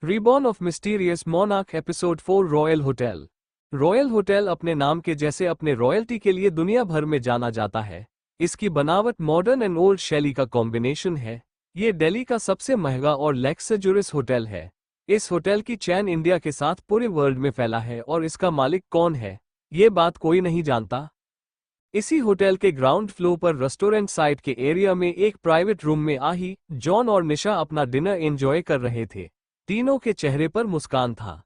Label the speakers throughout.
Speaker 1: Reborn of mysterious monarch episode 4 royal hotel. Royal hotel अपने नाम के जैसे अपने रॉयल्टी के लिए दुनिया भर में जाना जाता है। इसकी बनावट मॉडर्न एंड ओल्ड शैली का कॉम्बिनेशन है। ये दिल्ली का सबसे महंगा और लग्जरियस होटल है। इस होटल की चैन इंडिया के साथ पूरे वर्ल्ड में फैला है और इसका मालिक कौन है, ये बात कोई नहीं जानता। इसी होटल के ग्राउंड फ्लोर पर रेस्टोरेंट साइड के एरिया में एक प्राइवेट रूम में आही, जॉन और निशा अपना डिनर एंजॉय कर रहे थे। तीनों के चेहरे पर मुस्कान था।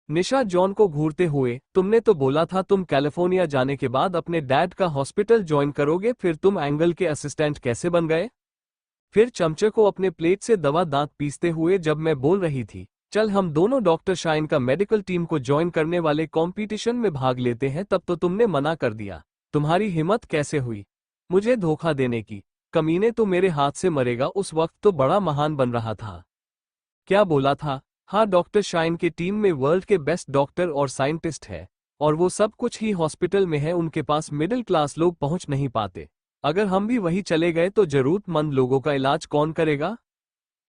Speaker 1: निशा जॉन को घूरते हुए, तुमने तो बोला था तुम कैलिफोर्निया जाने के बाद अपने डैड का हॉस्पिटल ज्वाइन करोगे, फिर तुम एंगल के असिस्टेंट कैसे बन गए? फिर चमचे को अपने प्लेट से दवा दांत पीसते हुए जब मैं बोल रही थी, चल हम दोनों डॉक्टर शाइन का मेडिकल टीम को ज्वाइन करने वाले कंपटीशन में भाग लेते हैं, तब तो तुमने मना कर दिया। तुम्हारी हिम्मत कैसे हुई मुझे धोखा देने की? कमीने, तो मेरे हाथ से मरेगा। उस वक्त तो बड़ा महान बन रहा था। क्या बोला था? हाँ, डॉक्टर शाइन की टीम में वर्ल्ड के बेस्ट डॉक्टर और साइंटिस्ट है, और वो सब कुछ ही हॉस्पिटल में है। उनके पास मिडिल क्लास लोग पहुंच नहीं पाते। अगर हम भी वही चले गए तो जरूरतमंद लोगों का इलाज कौन करेगा?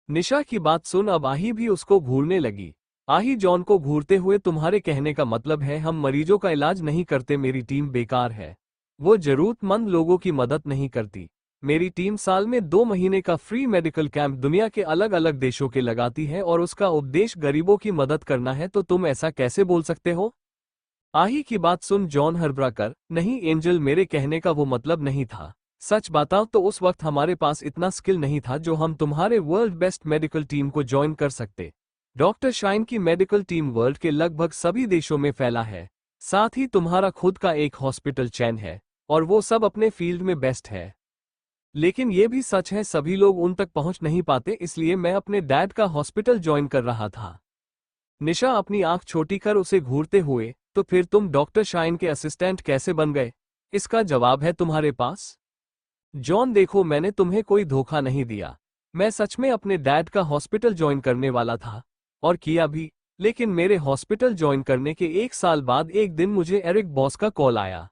Speaker 1: निशा की बात सुन अब आही भी उसको घूरने लगी। आही जॉन को घूरते हुए, तुम्हारे कहने का मतलब है हम मरीजों का इलाज नहीं करते, मेरी टीम बेकार है, वो जरूरतमंद लोगों की मदद नहीं करती। मेरी टीम साल में 2 महीने का फ्री मेडिकल कैंप दुनिया के अलग अलग देशों के लगाती है और उसका उद्देश्य गरीबों की मदद करना है, तो तुम ऐसा कैसे बोल सकते हो? आही की बात सुन जॉन हड़बड़ा कर, नहीं एंजल, मेरे कहने का वो मतलब नहीं था। सच बताओ तो उस वक्त हमारे पास इतना स्किल नहीं था जो हम तुम्हारे वर्ल्ड बेस्ट मेडिकल टीम को ज्वाइन कर सकते। डॉक्टर शाइन की मेडिकल टीम वर्ल्ड के लगभग सभी देशों में फैला है। साथ ही तुम्हारा खुद का एक हॉस्पिटल चैन है और वो सब अपने फील्ड में बेस्ट है। लेकिन ये भी सच है, सभी लोग उन तक पहुंच नहीं पाते, इसलिए मैं अपने डैड का हॉस्पिटल ज्वाइन कर रहा था। निशा अपनी आंख छोटी कर उसे घूरते हुए, तो फिर तुम डॉक्टर शाइन के असिस्टेंट कैसे बन गए? इसका जवाब है तुम्हारे पास? जॉन देखो, मैंने तुम्हें कोई धोखा नहीं दिया। मैं सच में अपने डैड का हॉस्पिटल ज्वाइन करने वाला था, और किया भी। लेकिन मेरे हॉस्पिटल ज्वाइन करने के 1 साल बाद एक दिन मुझे एरिक बॉस का कॉल आया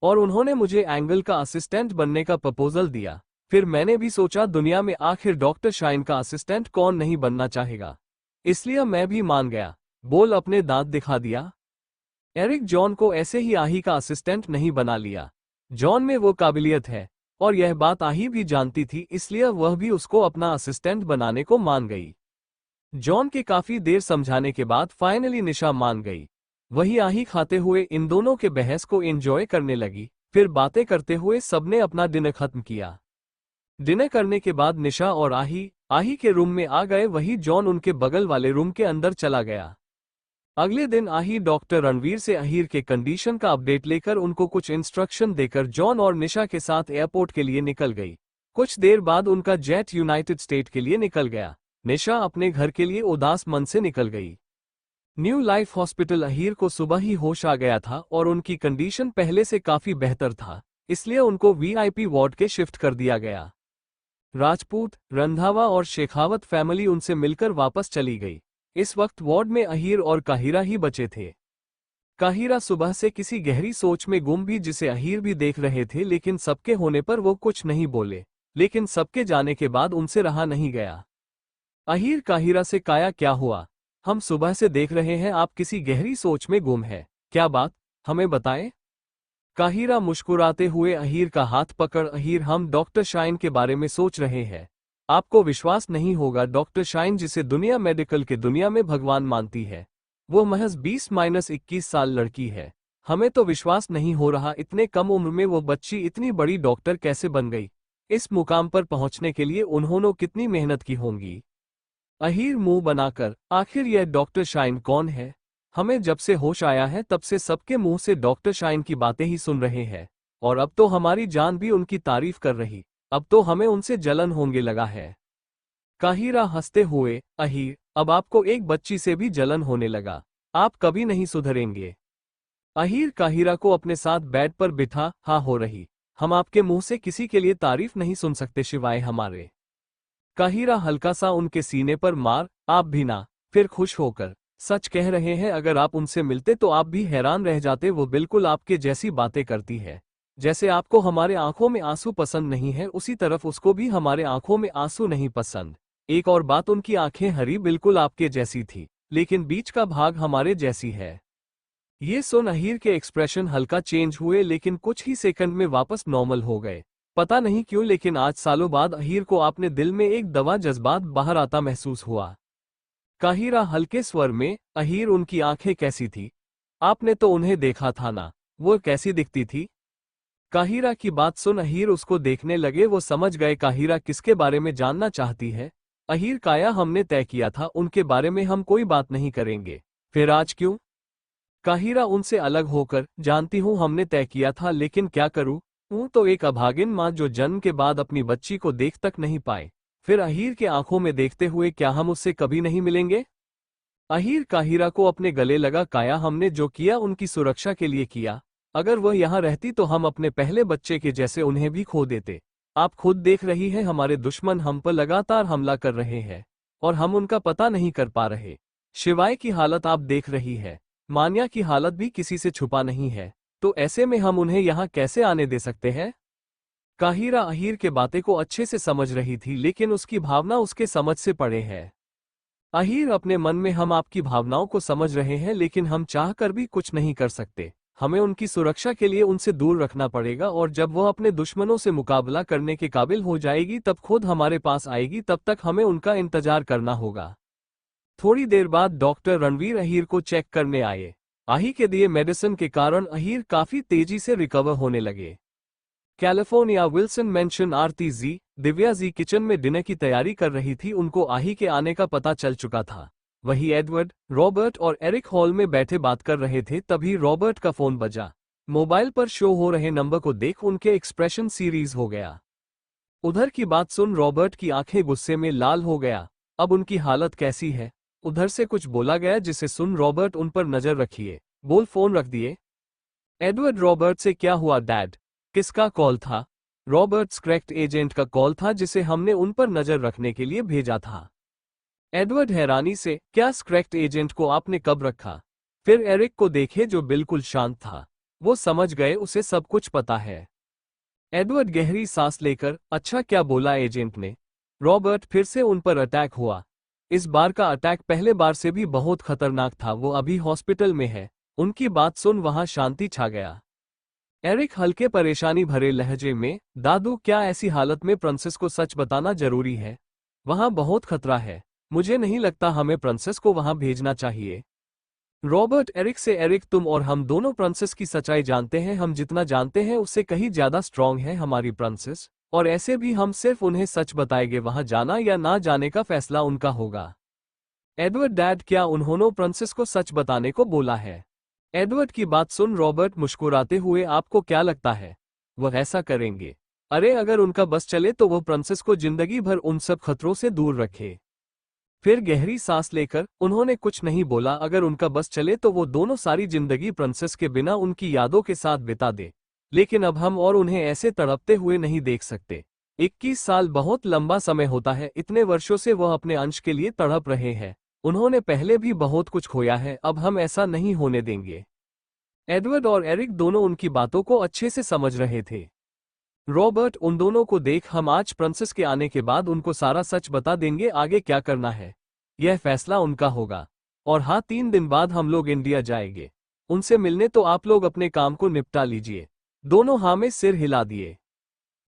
Speaker 1: और उन्होंने मुझे एंगल का असिस्टेंट बनने का प्रपोजल दिया। फिर मैंने भी सोचा, दुनिया में आखिर डॉक्टर शाइन का असिस्टेंट कौन नहीं बनना चाहेगा, इसलिए मैं भी मान गया। बोल, अपने दांत दिखा दिया। एरिक जॉन को ऐसे ही आही का असिस्टेंट नहीं बना लिया। जॉन में वो काबिलियत है और यह बात आही भी जानती थी, इसलिए वह भी उसको अपना असिस्टेंट बनाने को मान गई। जॉन के काफी देर समझाने के बाद फाइनली निशा मान गई। वही आही खाते हुए इन दोनों के बहस को एंजॉय करने लगी। फिर बातें करते हुए सबने अपना डिनर खत्म किया। डिनर करने के बाद निशा और आही के रूम में आ गए, वही जॉन उनके बगल वाले रूम के अंदर चला गया। अगले दिन आही डॉक्टर रणवीर से अहीर के कंडीशन का अपडेट लेकर उनको कुछ इंस्ट्रक्शन देकर जॉन और निशा के साथ एयरपोर्ट के लिए निकल गई। कुछ देर बाद उनका जेट यूनाइटेड स्टेट के लिए निकल गया। निशा अपने घर के लिए उदास मन से निकल गई। न्यू लाइफ हॉस्पिटल अहीर को सुबह ही होश आ गया था और उनकी कंडीशन पहले से काफी बेहतर था, इसलिए उनको वीआईपी वार्ड के शिफ्ट कर दिया गया। राजपूत, रंधावा और शेखावत फैमिली उनसे मिलकर वापस चली गई। इस वक्त वार्ड में अहीर और काहिरा ही बचे थे। काहिरा सुबह से किसी गहरी सोच में गुम भी, जिसे अहीर भी देख रहे थे, लेकिन सबके होने पर वो कुछ नहीं बोले। लेकिन सबके जाने के बाद उनसे रहा नहीं गया। अहीर काहिरा से, काया क्या हुआ? हम सुबह से देख रहे हैं आप किसी गहरी सोच में गुम है, क्या बात, हमें बताएं। काहिरा मुस्कुराते हुए अहीर का हाथ पकड़, अहीर हम डॉक्टर शाइन के बारे में सोच रहे हैं। आपको विश्वास नहीं होगा, डॉक्टर शाइन जिसे दुनिया मेडिकल के दुनिया में भगवान मानती है, वो महज 20-21 साल लड़की है। हमें तो विश्वास नहीं हो रहा, इतने कम उम्र में वो बच्ची इतनी बड़ी डॉक्टर कैसे बन गई? इस मुकाम पर पहुंचने के लिए उन्होंने कितनी मेहनत की होंगी। अहीर मुंह बनाकर, आखिर यह डॉक्टर शाइन कौन है? हमें जब से होश आया है तब से सबके मुंह से डॉक्टर शाइन की बातें ही सुन रहे हैं, और अब तो हमारी जान भी उनकी तारीफ कर रही। अब तो हमें उनसे जलन होंगे लगा है। काहिरा हंसते हुए, अहीर, अब आपको एक बच्ची से भी जलन होने लगा, आप कभी नहीं सुधरेंगे। अहीर काहिरा को अपने साथ बेड पर बिठा, हाँ हो रही, हम आपके मुंह से किसी के लिए तारीफ नहीं सुन सकते सिवाय हमारे। काहिरा हल्का सा उनके सीने पर मार, आप भी ना। फिर खुश होकर, सच कह रहे हैं, अगर आप उनसे मिलते तो आप भी हैरान रह जाते, वो बिल्कुल आपके जैसी बातें करती है। जैसे आपको हमारे आंखों में आंसू पसंद नहीं है, उसी तरफ उसको भी हमारे आंखों में आंसू नहीं पसंद। एक और बात, उनकी आंखें हरी बिल्कुल आपके जैसी थी, लेकिन बीच का भाग हमारे जैसी है। ये सुन अहीर के एक्सप्रेशन हल्का चेंज हुए, लेकिन कुछ ही सेकंड में वापस नॉर्मल हो गए। पता नहीं क्यों, लेकिन आज सालों बाद अहीर को अपने दिल में एक दवा जज्बात बाहर आता महसूस हुआ। काहिरा हल्के स्वर में, अहीर उनकी आंखें कैसी थी? आपने तो उन्हें देखा था ना, वो कैसी दिखती थी? काहिरा की बात सुन अहीर उसको देखने लगे। वो समझ गए काहिरा किसके बारे में जानना चाहती है। अहीर, काया, हमने तय किया था उनके बारे में हम कोई बात नहीं करेंगे। फिर आज क्यों? काहिरा उनसे अलग होकर, जानती हूँ हमने तय किया था, लेकिन क्या करूँ? हूँ तो एक अभागिन माँ जो जन्म के बाद अपनी बच्ची को देख तक नहीं पाए। फिर अहीर के आंखों में देखते हुए, क्या हम उससे कभी नहीं मिलेंगे? अहीर काहिरा को अपने गले लगा। काया, हमने जो किया उनकी सुरक्षा के लिए किया। अगर वह यहाँ रहती तो हम अपने पहले बच्चे के जैसे उन्हें भी खो देते। आप खुद देख रही हैं, हमारे दुश्मन हम पर लगातार हमला कर रहे हैं और हम उनका पता नहीं कर पा रहे। शिवाय की हालत आप देख रही है, मान्या की हालत भी किसी से छुपा नहीं है। तो ऐसे में हम उन्हें यहाँ कैसे आने दे सकते हैं? काहिरा अहीर के बातें को अच्छे से समझ रही थी, लेकिन उसकी भावना उसके समझ से परे है। अहीर, अपने मन में हम आपकी भावनाओं को समझ रहे हैं, लेकिन हम चाहकर भी कुछ नहीं कर सकते। हमें उनकी सुरक्षा के लिए उनसे दूर रखना पड़ेगा, और जब वह अपने दुश्मनों से मुकाबला करने के काबिल हो जाएगी तब खुद हमारे पास आएगी। तब तक हमें उनका इंतजार करना होगा। थोड़ी देर बाद डॉक्टर रणवीर अहीर को चेक करने आए। आही के दिए मेडिसिन के कारण अहीर काफी तेजी से रिकवर होने लगे। कैलिफोर्निया विल्सन मेंशन आरती जी, दिव्या जी किचन में डिनर की तैयारी कर रही थी। उनको आही के आने का पता चल चुका था। वही एडवर्ड, रॉबर्ट और एरिक हॉल में बैठे बात कर रहे थे। तभी रॉबर्ट का फोन बजा। मोबाइल पर शो हो रहे नंबर को देख उनके एक्सप्रेशन सीरीज हो गया। उधर की बात सुन रॉबर्ट की आंखें गुस्से में लाल हो गया। अब उनकी हालत कैसी है? उधर से कुछ बोला गया, जिसे सुन रॉबर्ट उन पर नजर रखिए, बोल फोन रख दिए। एडवर्ड, रॉबर्ट से क्या हुआ डैड? किसका कॉल था? रॉबर्ट, स्क्रैक्ट एजेंट का कॉल था, जिसे हमने उन पर नजर रखने के लिए भेजा था। एडवर्ड हैरानी से, क्या स्क्रैक्ट एजेंट को आपने कब रखा? फिर एरिक को देखे जो बिल्कुल शांत था। वो समझ गए उसे सब कुछ पता है। एडवर्ड गहरी सांस लेकर, अच्छा क्या बोला एजेंट ने? रॉबर्ट, फिर से उन पर अटैक हुआ। इस बार का अटैक पहले बार से भी बहुत खतरनाक था। वो अभी हॉस्पिटल में है। उनकी बात सुन वहां शांति छा गया। एरिक हल्के परेशानी भरे लहजे में, दादू, क्या ऐसी हालत में प्रिंसेस को सच बताना जरूरी है? वहां बहुत खतरा है। मुझे नहीं लगता हमें प्रिंसेस को वहां भेजना चाहिए। रॉबर्ट एरिक से, एरिक, तुम और हम दोनों प्रिंसेस की सच्चाई जानते हैं। हम जितना जानते हैं उससे कहीं ज्यादा स्ट्रांग है हमारी प्रिंसेस, और ऐसे भी हम सिर्फ उन्हें सच बताएंगे। वहां जाना या ना जाने का फैसला उनका होगा। एडवर्ड, डैड, क्या उन्होंने प्रिंसेस को सच बताने को बोला है? एडवर्ड की बात सुन रॉबर्ट मुस्कुराते हुए, आपको क्या लगता है वह ऐसा करेंगे? अरे, अगर उनका बस चले तो वो प्रिंसेस को जिंदगी भर उन सब खतरों से दूर रखे। फिर गहरी सांस लेकर उन्होंने कुछ नहीं बोला। अगर उनका बस चले तो वो दोनों सारी जिंदगी प्रिंसेस के बिना उनकी यादों के साथ बिता दे। लेकिन अब हम और उन्हें ऐसे तड़पते हुए नहीं देख सकते। 21 साल बहुत लंबा समय होता है। इतने वर्षों से वह अपने अंश के लिए तड़प रहे हैं। उन्होंने पहले भी बहुत कुछ खोया है, अब हम ऐसा नहीं होने देंगे। एडवर्ड और एरिक दोनों उनकी बातों को अच्छे से समझ रहे थे। रॉबर्ट, उन दोनों को देख, हम आज प्रिंसेस के आने के बाद उनको सारा सच बता देंगे। आगे क्या करना है यह फैसला उनका होगा। और हाँ, 3 दिन बाद हम लोग इंडिया जाएंगे उनसे मिलने, तो आप लोग अपने काम को निपटा लीजिए। दोनों हाँ में सिर हिला दिए।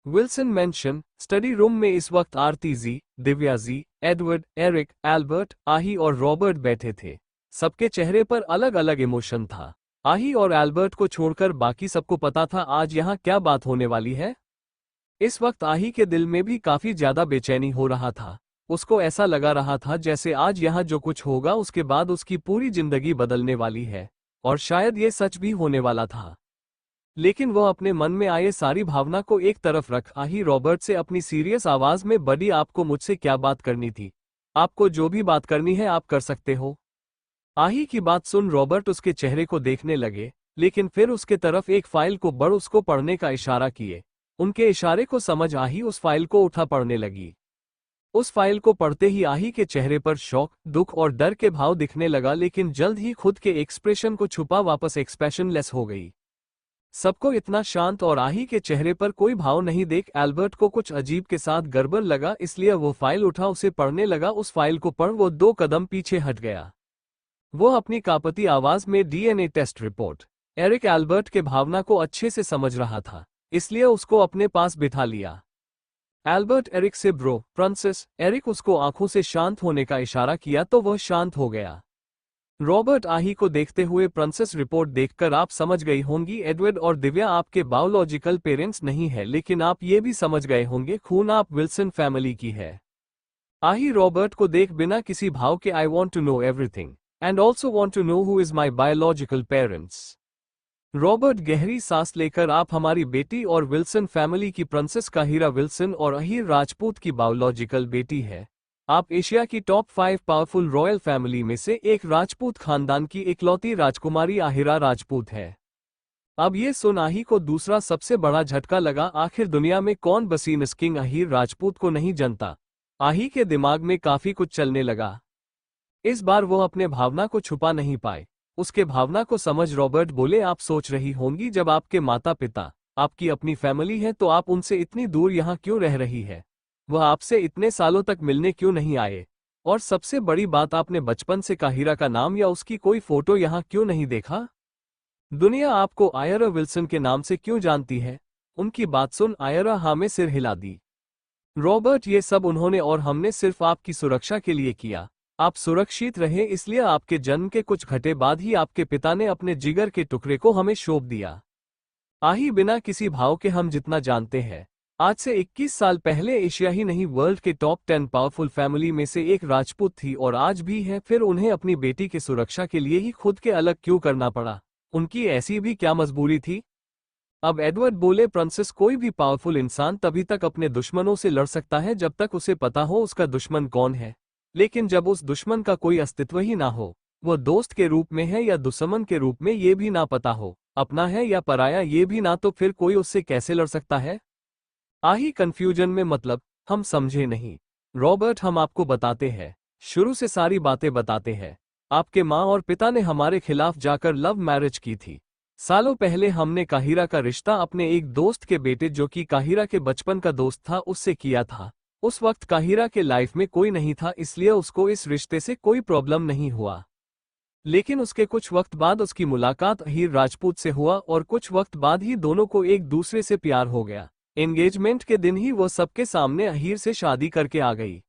Speaker 1: विल्सन मेंशन स्टडी रूम में इस वक्त आरती जी, Divya ji, Edward, Eric, Albert, आही और रॉबर्ट बैठे थे। सबके चेहरे पर अलग अलग इमोशन था। आही और एल्बर्ट को छोड़कर बाकी सबको पता था आज यहाँ क्या बात होने वाली है। इस वक्त आही के दिल में भी काफी ज्यादा बेचैनी हो रहा था। उसको ऐसा लगा रहा था जैसे आज यहाँ जो कुछ होगा उसके बाद उसकी पूरी जिंदगी बदलने वाली है, और शायद ये सच भी होने वाला था। लेकिन वह अपने मन में आए सारी भावना को एक तरफ रख आही रॉबर्ट से अपनी सीरियस आवाज में, बडी, आपको मुझसे क्या बात करनी थी? आपको जो भी बात करनी है आप कर सकते हो। आही की बात सुन रॉबर्ट उसके चेहरे को देखने लगे, लेकिन फिर उसके तरफ एक फाइल को बढ़ उसको पढ़ने का इशारा किए। उनके इशारे को समझ आही उस फाइल को उठा पढ़ने लगी। उस फाइल को पढ़ते ही आही के चेहरे पर शौक, दुख और डर के भाव दिखने लगा, लेकिन जल्द ही खुद के एक्सप्रेशन को छुपा वापस एक्सप्रेशनलेस हो गई। सबको इतना शांत और आही के चेहरे पर कोई भाव नहीं देख एल्बर्ट को कुछ अजीब के साथ गड़बड़ लगा, इसलिए वो फाइल उठा, उसे पढ़ने लगा। उस फाइल को पढ़ वो 2 कदम पीछे हट गया। वो अपनी कांपती आवाज में DNA test report. Eric Albert के भावना को अच्छे से समझ रहा था, इसलिए उसको अपने पास बिठा लिया। एल्बर्ट एरिक से ब्रो, प्रिंसेस। एरिक उसको आंखों से शांत होने का इशारा किया तो वह शांत हो गया। रॉबर्ट आही को देखते हुए, प्रिंसेस रिपोर्ट देखकर आप समझ गई होंगी एडवर्ड और दिव्या आपके बायोलॉजिकल पेरेंट्स नहीं है, लेकिन आप ये भी समझ गए होंगे खून आप विल्सन फैमिली की है। आही रॉबर्ट को देख बिना किसी भाव के, I want to know everything and also want to know who is my biological parents. Robert गहरी सांस लेकर, आप हमारी बेटी और विल्सन फैमिली की प्रिंसेस काहिरा विल्सन और अहीर राजपूत की बायोलॉजिकल बेटी है। आप एशिया की टॉप 5 पावरफुल रॉयल फैमिली में से एक राजपूत खानदान की इकलौती राजकुमारी आहिरा राजपूत है। अब ये सुन आही को दूसरा सबसे बड़ा झटका लगा। आखिर दुनिया में कौन बसीनस किंग अहीर राजपूत को नहीं जानता। आही के दिमाग में काफी कुछ चलने लगा। इस बार वो अपने भावना को छुपा नहीं पाए। उसके भावना को समझ रॉबर्ट बोले, आप सोच रही होंगी जब आपके माता पिता, आपकी अपनी फैमिली है तो आप उनसे इतनी दूर यहाँ क्यों रह रही है? वह आपसे इतने सालों तक मिलने क्यों नहीं आए? और सबसे बड़ी बात, आपने बचपन से काहिरा का नाम या उसकी कोई फोटो यहाँ क्यों नहीं देखा? दुनिया आपको आयरा विल्सन के नाम से क्यों जानती है? उनकी बात सुन आयरा हाँ में सिर हिला दी। रॉबर्ट, ये सब उन्होंने और हमने सिर्फ आपकी सुरक्षा के लिए किया। आप सुरक्षित रहे, इसलिए आपके जन्म के कुछ घंटे बाद ही आपके पिता ने अपने जिगर के टुकड़े को हमें सौंप दिया। आही, बिना किसी भाव के, हम जितना जानते हैं, आज से 21 साल पहले एशिया ही नहीं वर्ल्ड के टॉप 10 पावरफुल फैमिली में से एक राजपूत थी और आज भी है। फिर उन्हें अपनी बेटी की सुरक्षा के लिए ही खुद के अलग क्यों करना पड़ा? उनकी ऐसी भी क्या मजबूरी थी? अब एडवर्ड बोले, प्रिंसेस, कोई भी पावरफुल इंसान तभी तक अपने दुश्मनों से लड़ सकता है जब तक उसे पता हो उसका दुश्मन कौन है। लेकिन जब उस दुश्मन का कोई अस्तित्व ही ना हो, वो दोस्त के रूप में है या दुश्मन के रूप में ये भी ना पता हो, अपना है या पराया ये भी ना, तो फिर कोई उससे कैसे लड़ सकता है? आही कंफ्यूजन में, मतलब हम समझे नहीं। रॉबर्ट, हम आपको बताते हैं, शुरू से सारी बातें बताते हैं। आपके माँ और पिता ने हमारे खिलाफ जाकर लव मैरिज की थी। सालों पहले हमने काहिरा का रिश्ता अपने एक दोस्त के बेटे, जो कि काहिरा के बचपन का दोस्त था, उससे किया था। उस वक्त काहिरा के लाइफ में कोई नहीं था, इसलिए उसको इस रिश्ते से कोई प्रॉब्लम नहीं हुआ। लेकिन उसके कुछ वक्त बाद उसकी मुलाकात अहीर राजपूत से हुआ और कुछ वक्त बाद ही दोनों को एक दूसरे से प्यार हो गया। एंगेजमेंट के दिन ही वो सबके सामने अहीर से शादी करके आ गई।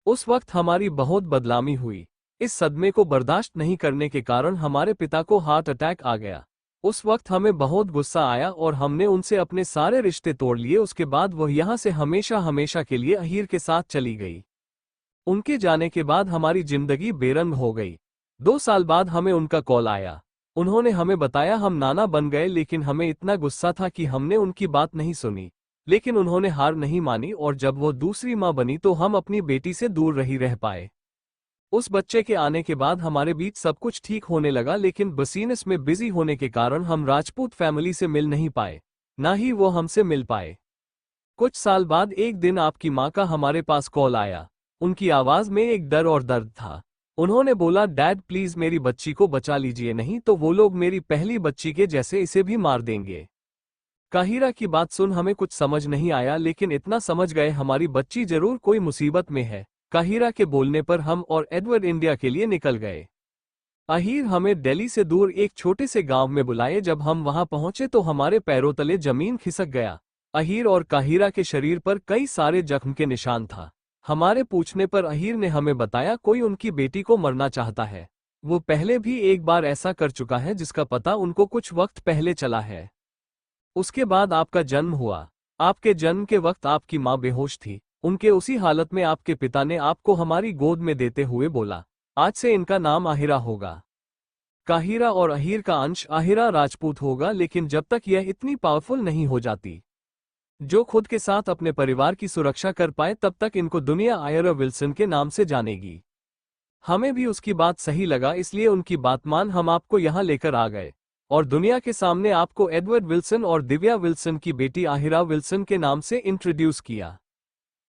Speaker 1: उस वक्त हमारी बहुत बदनामी हुई। इस सदमे को बर्दाश्त नहीं करने के कारण हमारे पिता को हार्ट अटैक आ गया। उस वक्त हमें बहुत गुस्सा आया और हमने उनसे अपने सारे रिश्ते तोड़ लिए। उसके बाद वह यहाँ से हमेशा हमेशा के लिए अहीर के साथ चली गई। उनके जाने के बाद हमारी जिंदगी बेरंग हो गई। 2 साल बाद हमें उनका कॉल आया। उन्होंने हमें बताया हम नाना बन गए, लेकिन हमें इतना गुस्सा था कि हमने उनकी बात नहीं सुनी। लेकिन उन्होंने हार नहीं मानी और जब वो दूसरी माँ बनी तो हम अपनी बेटी से दूर रह पाए। उस बच्चे के आने के बाद हमारे बीच सब कुछ ठीक होने लगा, लेकिन बिजनेस में बिजी होने के कारण हम राजपूत फैमिली से मिल नहीं पाए, ना ही वो हमसे मिल पाए। कुछ साल बाद एक दिन आपकी माँ का हमारे पास कॉल आया। उनकी आवाज में एक डर और दर्द था। उन्होंने बोला, डैड प्लीज मेरी बच्ची को बचा लीजिए, नहीं तो वो लोग मेरी पहली बच्ची के जैसे इसे भी मार देंगे। काहिरा की बात सुन हमें कुछ समझ नहीं आया, लेकिन इतना समझ गए हमारी बच्ची जरूर कोई मुसीबत में है। काहिरा के बोलने पर हम और एडवर्ड इंडिया के लिए निकल गए। अहीर हमें दिल्ली से दूर एक छोटे से गांव में बुलाए। जब हम वहां पहुंचे तो हमारे पैरों तले जमीन खिसक गया। अहीर और काहिरा के शरीर पर कई सारे जख्म के निशान था। हमारे पूछने पर अहीर ने हमें बताया कोई उनकी बेटी को मरना चाहता है। वो पहले भी एक बार ऐसा कर चुका है, जिसका पता उनको कुछ वक्त पहले चला है। उसके बाद आपका जन्म हुआ। आपके जन्म के वक्त आपकी माँ बेहोश थी। उनके उसी हालत में आपके पिता ने आपको हमारी गोद में देते हुए बोला, आज से इनका नाम आहिरा होगा। काहिरा और अहीर का अंश आहिरा राजपूत होगा, लेकिन जब तक यह इतनी पावरफुल नहीं हो जाती, जो खुद के साथ अपने परिवार की सुरक्षा कर पाए, तब तक इनको दुनिया आयरा विल्सन के नाम से जानेगी। हमें भी उसकी बात सही लगा, इसलिए उनकी बात मान हम आपको यहाँ लेकर आ गए और दुनिया के सामने आपको एडवर्ड विल्सन और दिव्या विल्सन की बेटी आहिरा विल्सन के नाम से इंट्रोड्यूस किया।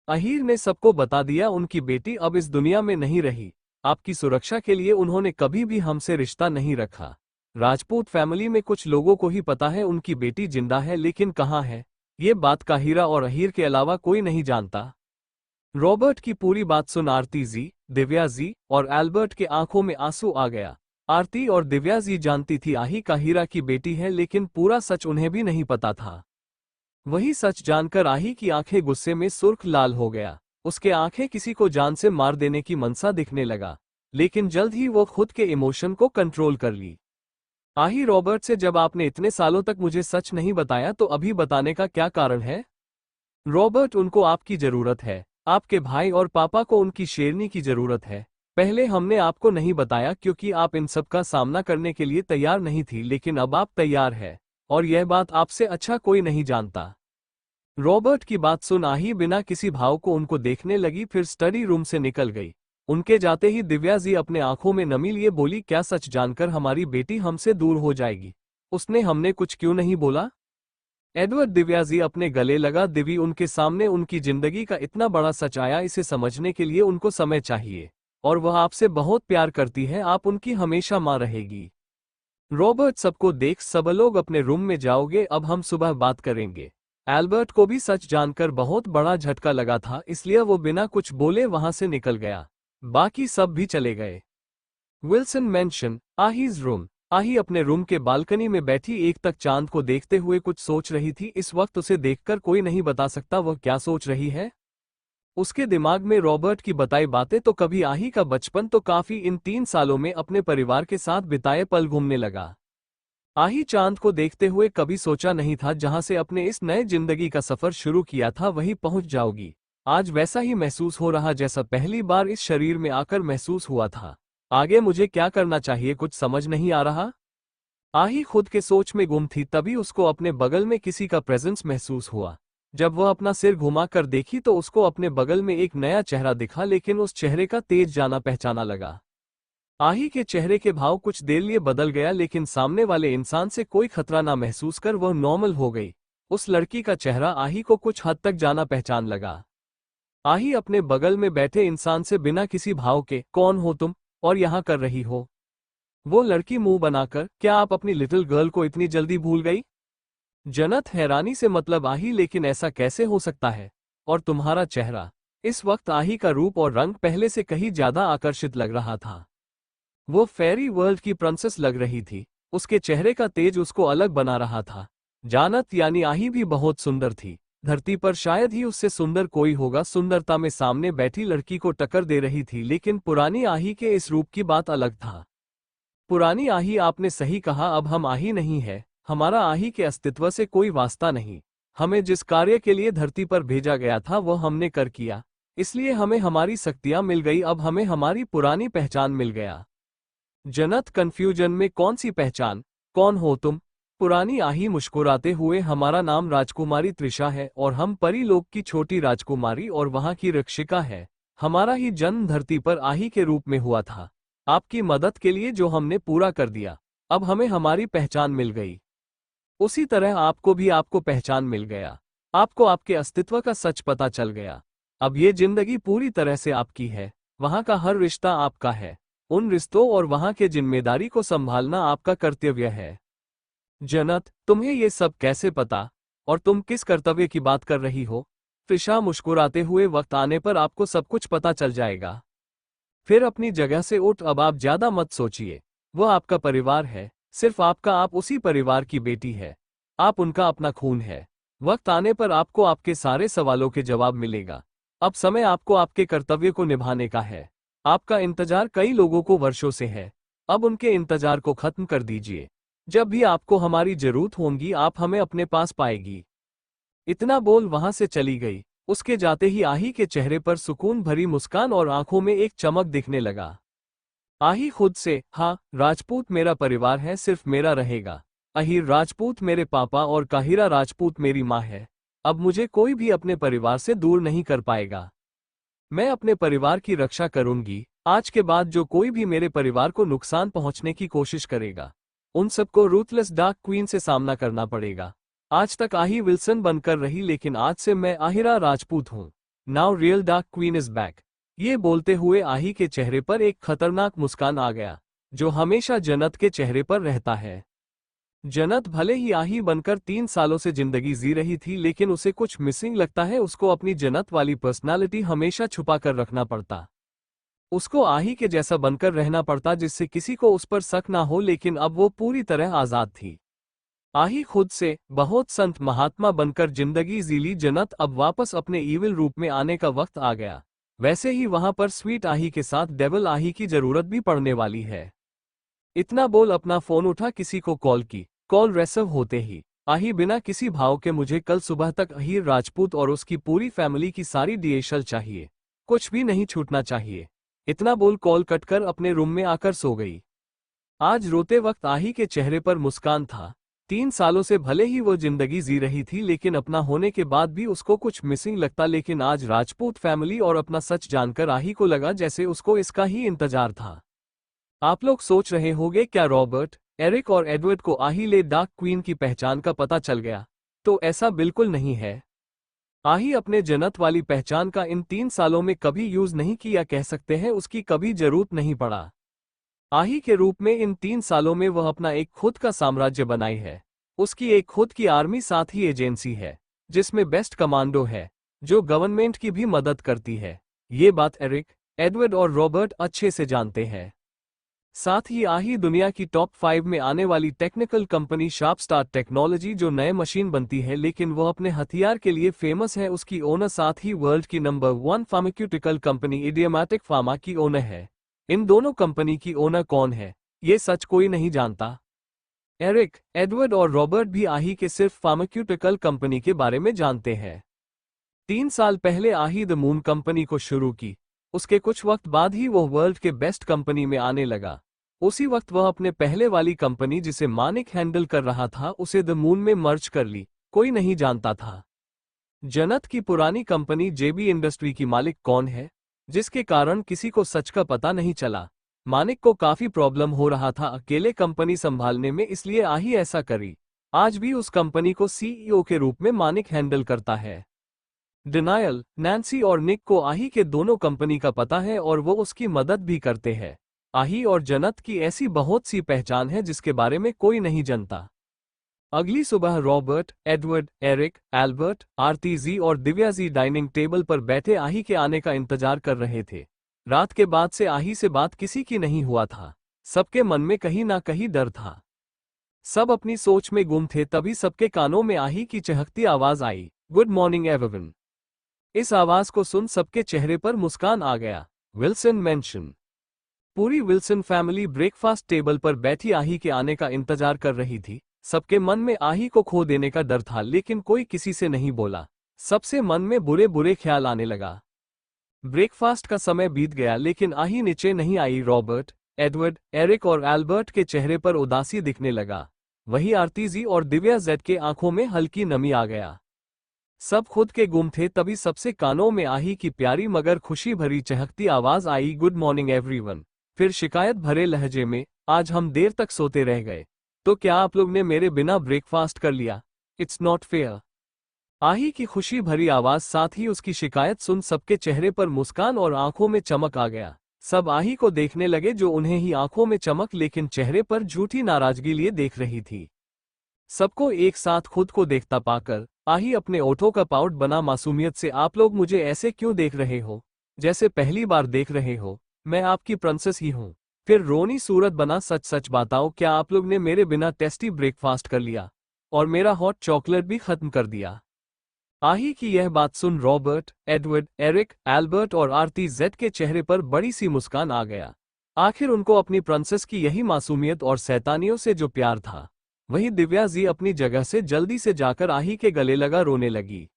Speaker 1: अहीर ने सबको बता दिया उनकी बेटी अब इस दुनिया में नहीं रही। आपकी सुरक्षा के लिए उन्होंने कभी भी हमसे रिश्ता नहीं रखा। राजपूत फैमिली में कुछ लोगों को ही पता है उनकी बेटी जिंदा है, लेकिन कहाँ है ये बात काहिरा और अहीर के अलावा कोई नहीं जानता। रॉबर्ट की पूरी बात सुन आरती जी, दिव्या जी और एल्बर्ट के आंखों में आंसू आ गया। आरती और दिव्या जी जानती थी आही काहिरा की बेटी है, लेकिन पूरा सच उन्हें भी नहीं पता था। वही सच जानकर आही की आंखें गुस्से में सुर्ख लाल हो गया। उसके आंखें किसी को जान से मार देने की मनसा दिखने लगा, लेकिन जल्द ही वो खुद के इमोशन को कंट्रोल कर ली। आही रॉबर्ट से, जब आपने इतने सालों तक मुझे सच नहीं बताया तो अभी बताने का क्या कारण है? रॉबर्ट, उनको आपकी जरूरत है। आपके भाई और पापा को उनकी शेरनी की जरूरत है। पहले हमने आपको नहीं बताया क्योंकि आप इन सब का सामना करने के लिए तैयार नहीं थी, लेकिन अब आप तैयार है और यह बात आपसे अच्छा कोई नहीं जानता। रॉबर्ट की बात सुन आही बिना किसी भाव को उनको देखने लगी, फिर स्टडी रूम से निकल गई। उनके जाते ही दिव्या जी अपने आंखों में नमी लिए बोली, क्या सच जानकर हमारी बेटी हमसे दूर हो जाएगी? उसने हमने कुछ क्यों नहीं बोला? एडवर्ड दिव्या जी अपने गले लगा। दिव्य, उनके सामने उनकी जिंदगी का इतना बड़ा सच आया, इसे समझने के लिए उनको समय चाहिए और वह आपसे बहुत प्यार करती है, आप उनकी हमेशा मां रहेगी। रॉबर्ट, सबको देख सब लोग अपने रूम में जाओगे, अब हम सुबह बात करेंगे। एल्बर्ट को भी सच जानकर बहुत बड़ा झटका लगा था, इसलिए वो बिना कुछ बोले वहां से निकल गया। बाकी सब भी चले गए। विल्सन मैंशन, आहीज रूम। आही अपने रूम के बालकनी में बैठी एक तक चांद को देखते हुए कुछ सोच रही थी। इस वक्त उसे देखकर कोई नहीं बता सकता वह क्या सोच रही है। उसके दिमाग में रॉबर्ट की बताई बातें तो कभी आही का बचपन तो काफी इन 3 सालों में अपने परिवार के साथ बिताए पल घूमने लगा। आही चांद को देखते हुए कभी सोचा नहीं था जहां से अपने इस नए जिंदगी का सफर शुरू किया था वहीं पहुंच जाओगी। आज वैसा ही महसूस हो रहा जैसा पहली बार इस शरीर में आकर महसूस हुआ था। आगे मुझे क्या करना चाहिए कुछ समझ नहीं आ रहा। आही खुद के सोच में गुम थी, तभी उसको अपने बगल में किसी का प्रेजेंस महसूस हुआ। जब वह अपना सिर घुमाकर देखी तो उसको अपने बगल में एक नया चेहरा दिखा, लेकिन उस चेहरे का तेज जाना पहचाना लगा। आही के चेहरे के भाव कुछ देर लिए बदल गया, लेकिन सामने वाले इंसान से कोई खतरा ना महसूस कर वह नॉर्मल हो गई। उस लड़की का चेहरा आही को कुछ हद तक जाना पहचान लगा। आही अपने बगल में बैठे इंसान से बिना किसी भाव के, कौन हो तुम और यहाँ कर रही हो? वो लड़की मुंह बनाकर, क्या आप अपनी लिटिल गर्ल को इतनी जल्दी भूल गई? जन्नत हैरानी से, मतलब आही, लेकिन ऐसा कैसे हो सकता है? और तुम्हारा चेहरा? इस वक्त आही का रूप और रंग पहले से कहीं ज्यादा आकर्षित लग रहा था। वो फेरी वर्ल्ड की प्रिंसेस लग रही थी। उसके चेहरे का तेज उसको अलग बना रहा था। जानत यानी आही भी बहुत सुंदर थी। धरती पर शायद ही उससे सुंदर कोई होगा। सुंदरता में सामने बैठी लड़की को टक्कर दे रही थी, लेकिन पुरानी आही के इस रूप की बात अलग था। पुरानी आही, आपने सही कहा, अब हम आही नहीं है। हमारा आही के अस्तित्व से कोई वास्ता नहीं। हमें जिस कार्य के लिए धरती पर भेजा गया था वो हमने कर किया, इसलिए हमें हमारी शक्तियां मिल गई। अब हमें हमारी पुरानी पहचान मिल गया। जन्नत कंफ्यूजन में, कौन सी पहचान? कौन हो तुम? पुरानी आही मुस्कुराते हुए, हमारा नाम राजकुमारी त्रिशा है और हम परीलोक की छोटी राजकुमारी और वहां की रक्षिका है। हमारा ही जन्म धरती पर आही के रूप में हुआ था, आपकी मदद के लिए, जो हमने पूरा कर दिया। अब हमें हमारी पहचान मिल गई। उसी तरह आपको भी आपको पहचान मिल गया। आपको आपके अस्तित्व का सच पता चल गया। अब ये जिंदगी पूरी तरह से आपकी है। वहां का हर रिश्ता आपका है। उन रिश्तों और वहां के जिम्मेदारी को संभालना आपका कर्तव्य है। जन्नत, तुम्हें ये सब कैसे पता? और तुम किस कर्तव्य की बात कर रही हो? त्रिशा मुस्कुराते हुए, वक्त आने पर आपको सब कुछ पता चल जाएगा। फिर अपनी जगह से उठ, अब आप ज्यादा मत सोचिए। वह आपका परिवार है, सिर्फ आपका। आप उसी परिवार की बेटी है। आप उनका अपना खून है। वक्त आने पर आपको आपके सारे सवालों के जवाब मिलेगा। अब समय आपको आपके कर्तव्य को निभाने का है। आपका इंतजार कई लोगों को वर्षों से है। अब उनके इंतजार को खत्म कर दीजिए। जब भी आपको हमारी जरूरत होगी आप हमें अपने पास पाएगी। इतना बोल वहां से चली गई। उसके जाते ही आही के चेहरे पर सुकून भरी मुस्कान और आंखों में एक चमक दिखने लगा। आही खुद से, हाँ, राजपूत मेरा परिवार है, सिर्फ मेरा रहेगा। अहीर राजपूत मेरे पापा और काहिरा राजपूत मेरी माँ है। अब मुझे कोई भी अपने परिवार से दूर नहीं कर पाएगा। मैं अपने परिवार की रक्षा करूंगी। आज के बाद जो कोई भी मेरे परिवार को नुकसान पहुंचने की कोशिश करेगा, उन सबको रूथलेस डार्क क्वीन से सामना करना पड़ेगा। आज तक आही विल्सन बनकर रही, लेकिन आज से मैं आहिरा राजपूत हूँ। Now real dark queen is back. ये बोलते हुए आही के चेहरे पर एक खतरनाक मुस्कान आ गया। जो हमेशा जन्नत के चेहरे पर रहता है। जन्नत भले ही आही बनकर 3 सालों से जिंदगी जी रही थी, लेकिन उसे कुछ मिसिंग लगता है। उसको अपनी जन्नत वाली पर्सनालिटी हमेशा छुपा कर रखना पड़ता। उसको आही के जैसा बनकर रहना पड़ता जिससे किसी को उस पर शक ना हो, लेकिन अब वो पूरी तरह आजाद थी। आही खुद से बहुत संत महात्मा बनकर जिंदगी जी ली। जन्नत अब वापस अपने ईविल रूप में आने का वक्त आ गया। वैसे ही वहां पर स्वीट आही के साथ डेविल आही की जरूरत भी पड़ने वाली है। इतना बोल अपना फोन उठा, किसी को कॉल की। कॉल रिसीव होते ही आही बिना किसी भाव के, मुझे कल सुबह तक अहीर राजपूत और उसकी पूरी फैमिली की सारी डीएशएल चाहिए, कुछ भी नहीं छूटना चाहिए। इतना बोल कॉल कट कर अपने रूम में आकर सो गई। आज रोते वक्त आही के चेहरे पर मुस्कान था। 3 सालों से भले ही वो जिंदगी जी रही थी, लेकिन अपना होने के बाद भी उसको कुछ मिसिंग लगता। लेकिन आज राजपूत फैमिली और अपना सच जानकर आही को लगा जैसे उसको इसका ही इंतजार था। आप लोग सोच रहे होंगे क्या रॉबर्ट, एरिक और एडवर्ड को आही ले डार्क क्वीन की पहचान का पता चल गया? तो ऐसा बिल्कुल नहीं है। आही अपने जन्नत वाली पहचान का इन 3 सालों में कभी यूज नहीं किया, कह सकते हैं उसकी कभी जरूरत नहीं पड़ा। आही के रूप में इन 3 सालों में वह अपना एक खुद का साम्राज्य बनाई है। उसकी एक खुद की आर्मी, साथ ही एजेंसी है जिसमें बेस्ट कमांडो है जो गवर्नमेंट की भी मदद करती है। ये बात एरिक, एडवर्ड और रॉबर्ट अच्छे से जानते हैं। साथ ही आही दुनिया की टॉप 5 में आने वाली technical company sharp star technology जो नए मशीन बनती है, लेकिन वह अपने हथियार के लिए फेमस है, उसकी ओनर साथ ही वर्ल्ड की नंबर 1 फार्मास्यूटिकल कंपनी इडियामैटिक फार्मा की ओनर है। इन दोनों कंपनी की ओनर कौन है, ये सच कोई नहीं जानता। एरिक, एडवर्ड और रॉबर्ट भी आही के सिर्फ फार्मास्यूटिकल कंपनी के बारे में जानते हैं। 3 साल पहले आही द मून कंपनी को शुरू की। उसके कुछ वक्त बाद ही वह वर्ल्ड के बेस्ट कंपनी में आने लगा। उसी वक्त वह अपने पहले वाली कंपनी जिसे मानिक हैंडल कर रहा था उसे द मून में मर्ज कर ली। कोई नहीं जानता था जन्नत की पुरानी कंपनी जेबी इंडस्ट्री की मालिक कौन है, जिसके कारण किसी को सच का पता नहीं चला। मानिक को काफी प्रॉब्लम हो रहा था अकेले कंपनी संभालने में, इसलिए आही ऐसा करी। आज भी उस कंपनी को सीईओ के रूप में मानिक हैंडल करता है। डिनायल, नैन्सी और निक को आही के दोनों कंपनी का पता है और वो उसकी मदद भी करते हैं। आही और जन्नत की ऐसी बहुत सी पहचान है जिसके बारे में कोई नहीं जानता। अगली सुबह रॉबर्ट, एडवर्ड, एरिक, एल्बर्ट, आरती जी और दिव्या जी डाइनिंग टेबल पर बैठे आही के आने का इंतजार कर रहे थे। रात के बाद से आही से बात किसी की नहीं हुआ था। सबके मन में कहीं ना कहीं डर था। सब अपनी सोच में गुम थे। तभी सबके कानों में आही की चहकती आवाज आई, गुड मॉर्निंग एवरीवन। इस आवाज को सुन सबके चेहरे पर मुस्कान आ गया। Wilson mention. पूरी विल्सन फैमिली ब्रेकफास्ट टेबल पर बैठी आही के आने का इंतजार कर रही थी। सबके मन में आही को खो देने का डर था, लेकिन कोई किसी से नहीं बोला। सबसे मन में बुरे बुरे ख्याल आने लगा। ब्रेकफास्ट का समय बीत गया, लेकिन आही नीचे नहीं आई। रॉबर्ट, एडवर्ड, एरिक और एल्बर्ट के चेहरे पर उदासी दिखने लगा। वही आरती जी और दिव्या जेड के आंखों में हल्की नमी आ गया। सब खुद के गुम थे। तभी सबसे कानों में आही की प्यारी मगर खुशी भरी चहकती आवाज आई, गुड मॉर्निंग एवरीवन। फिर शिकायत भरे लहजे में, आज हम देर तक सोते रह गए, तो क्या आप लोग ने मेरे बिना ब्रेकफास्ट कर लिया? It's not fair. आही की खुशी भरी आवाज साथ ही उसकी शिकायत सुन सबके चेहरे पर मुस्कान और आंखों में चमक आ गया। सब आही को देखने लगे जो उन्हें ही आंखों में चमक लेकिन चेहरे पर झूठी नाराजगी लिए देख रही थी। सबको एक साथ खुद को देखता पाकर आही अपने ओठों का पाउट बना मासूमियत से, आप लोग मुझे ऐसे क्यों देख रहे हो, जैसे पहली बार देख रहे हो? मैं आपकी प्रिंसेस ही हूँ। फिर रोनी सूरत बना, सच सच बताओ, क्या आप लोग ने मेरे बिना टेस्टी ब्रेकफास्ट कर लिया और मेरा हॉट चॉकलेट भी खत्म कर दिया? आही की यह बात सुन रॉबर्ट, एडवर्ड, एरिक, एल्बर्ट और आरती जेड के चेहरे पर बड़ी सी मुस्कान आ गया। आखिर उनको अपनी प्रिंसेस की यही मासूमियत और शैतानियों से जो प्यार था। वही दिव्या जी अपनी जगह से जल्दी से जाकर आही के गले लगा रोने लगी।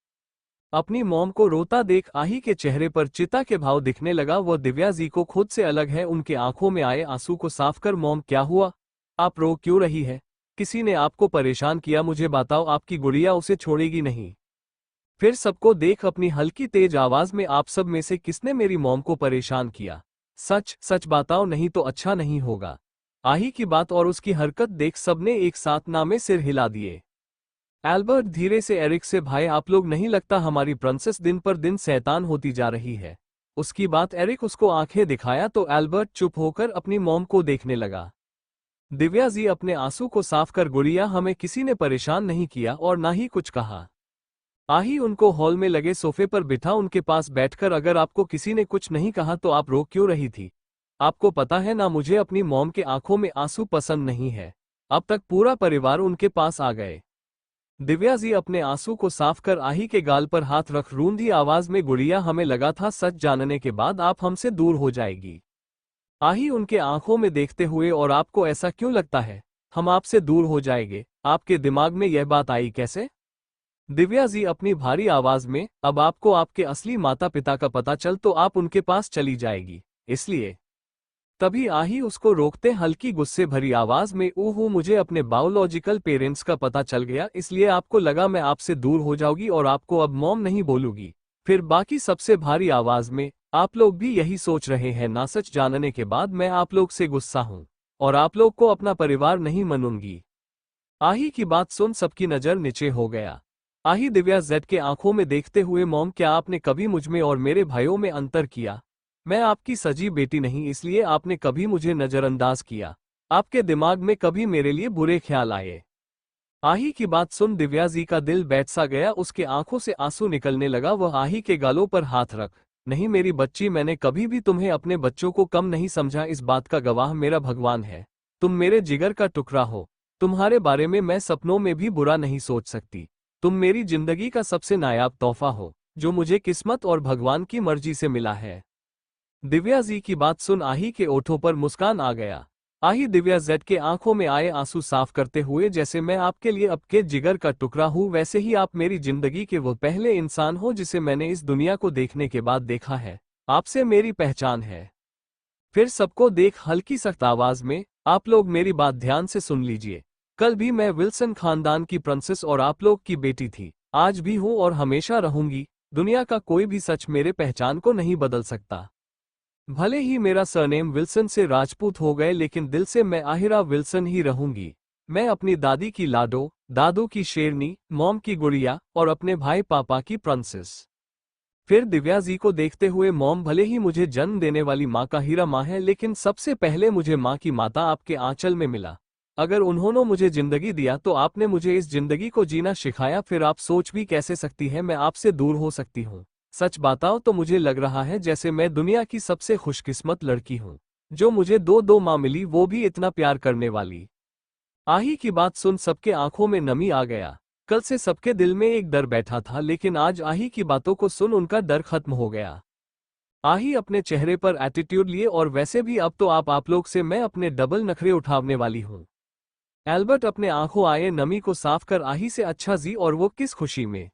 Speaker 1: अपनी मॉम को रोता देख आही के चेहरे पर चिता के भाव दिखने लगा। वह दिव्या जी को खुद से अलग है। उनके आंखों में आए आंसू को साफ कर, मॉम क्या हुआ, आप रो क्यों रही है? किसी ने आपको परेशान किया? मुझे बताओ, आपकी गुड़िया उसे छोड़ेगी नहीं। फिर सबको देख अपनी हल्की तेज आवाज में, आप सब में से किसने मेरी मॉम को परेशान किया? सच सच बताओ, नहीं तो अच्छा नहीं होगा। आही की बात और उसकी हरकत देख सबने एक साथ ना में सिर हिला दिए। एल्बर्ट धीरे से एरिक से, भाई आप लोग नहीं लगता हमारी प्रिंसेस दिन पर दिन शैतान होती जा रही है? उसकी बात एरिक उसको आंखें दिखाया तो एल्बर्ट चुप होकर अपनी मॉम को देखने लगा। दिव्या जी अपने आंसू को साफ कर गुड़िया हमें किसी ने परेशान नहीं किया और ना ही कुछ कहा। आही उनको हॉल में लगे सोफे पर बिठा उनके पास बैठकर अगर आपको किसी ने कुछ नहीं कहा तो आप रो क्यों रही थी? आपको पता है ना मुझे अपनी मॉम के आंखों में आंसू पसंद नहीं है। अब तक पूरा परिवार उनके पास आ गए। दिव्या जी अपने आंसू को साफ कर आही के गाल पर हाथ रख रूंधी आवाज में गुड़िया हमें लगा था सच जानने के बाद आप हमसे दूर हो जाएगी। आही उनके आंखों में देखते हुए और आपको ऐसा क्यों लगता है हम आपसे दूर हो जाएंगे? आपके दिमाग में यह बात आई कैसे? दिव्या जी अपनी भारी आवाज में अब आपको आपके असली माता पिता का पता चल तो आप उनके पास चली जाएगी, इसलिए। तभी आही उसको रोकते हल्की गुस्से भरी आवाज में ओह मुझे अपने बायोलॉजिकल पेरेंट्स का पता चल गया इसलिए आपको लगा मैं आपसे दूर हो जाऊंगी और आपको अब मॉम नहीं बोलूंगी। फिर बाकी सबसे भारी आवाज में आप लोग भी यही सोच रहे हैं ना? सच जानने के बाद मैं आप लोग से गुस्सा हूं और आप लोग को अपना परिवार नहीं मानूंगी। आही की बात सुन सबकी नजर नीचे हो गया। आही दिव्या जेड के आंखों में देखते हुए मॉम क्या आपने कभी मुझमें और मेरे भाइयों में अंतर किया? मैं आपकी सजी बेटी नहीं इसलिए आपने कभी मुझे नजरअंदाज किया। आपके दिमाग में कभी मेरे लिए बुरे ख्याल आए? आही की बात सुन दिव्या जी का दिल बैठ सा गया, उसके आंखों से आंसू निकलने लगा। वह आही के गालों पर हाथ रख नहीं मेरी बच्ची मैंने कभी भी तुम्हें अपने बच्चों को कम नहीं समझा। इस बात का गवाह मेरा भगवान है। तुम मेरे जिगर का टुकड़ा हो। तुम्हारे बारे में मैं सपनों में भी बुरा नहीं सोच सकती। तुम मेरी जिंदगी का सबसे नायाब तोहफा हो जो मुझे किस्मत और भगवान की मर्जी से मिला है। दिव्या जी की बात सुन आही के ओठों पर मुस्कान आ गया। आही दिव्या जेड के आंखों में आए आंसू साफ करते हुए जैसे मैं आपके लिए आपके जिगर का टुकड़ा हूं वैसे ही आप मेरी जिंदगी के वो पहले इंसान हो जिसे मैंने इस दुनिया को देखने के बाद देखा है। आपसे मेरी पहचान है। फिर सबको देख हल्की सख्त आवाज में आप लोग मेरी बात ध्यान से सुन लीजिए। कल भी मैं विल्सन खानदान की प्रिंसेस और आप लोग की बेटी थी, आज भी हूं और हमेशा रहूंगी। दुनिया का कोई भी सच मेरे पहचान को नहीं बदल सकता। भले ही मेरा सरनेम विल्सन से राजपूत हो गए लेकिन दिल से मैं आहिरा विल्सन ही रहूंगी। मैं अपनी दादी की लाडो, दादू की शेरनी, मॉम की गुड़िया और अपने भाई पापा की प्रिंसेस। फिर दिव्या जी को देखते हुए मॉम भले ही मुझे जन्म देने वाली माँ का हीरा माँ है लेकिन सबसे पहले मुझे माँ की माता आपके आंचल में मिला। अगर उन्होंने मुझे जिंदगी दिया तो आपने मुझे इस जिंदगी को जीना सिखाया। फिर आप सोच भी कैसे सकती है मैं आपसे दूर हो सकती हूँ? सच बताओ तो मुझे लग रहा है जैसे मैं दुनिया की सबसे खुशकिस्मत लड़की हूँ जो मुझे दो माँ मिली, वो भी इतना प्यार करने वाली। आही की बात सुन सबके आंखों में नमी आ गया। कल से सबके दिल में एक डर बैठा था लेकिन आज आही की बातों को सुन उनका डर खत्म हो गया। आही अपने चेहरे पर एटीट्यूड लिए और वैसे भी अब तो आप लोग से मैं अपने डबल नखरे उठाने वाली हूँ। एल्बर्ट अपने आंखों आए नमी को साफ कर आही से अच्छा जी और वो किस खुशी में।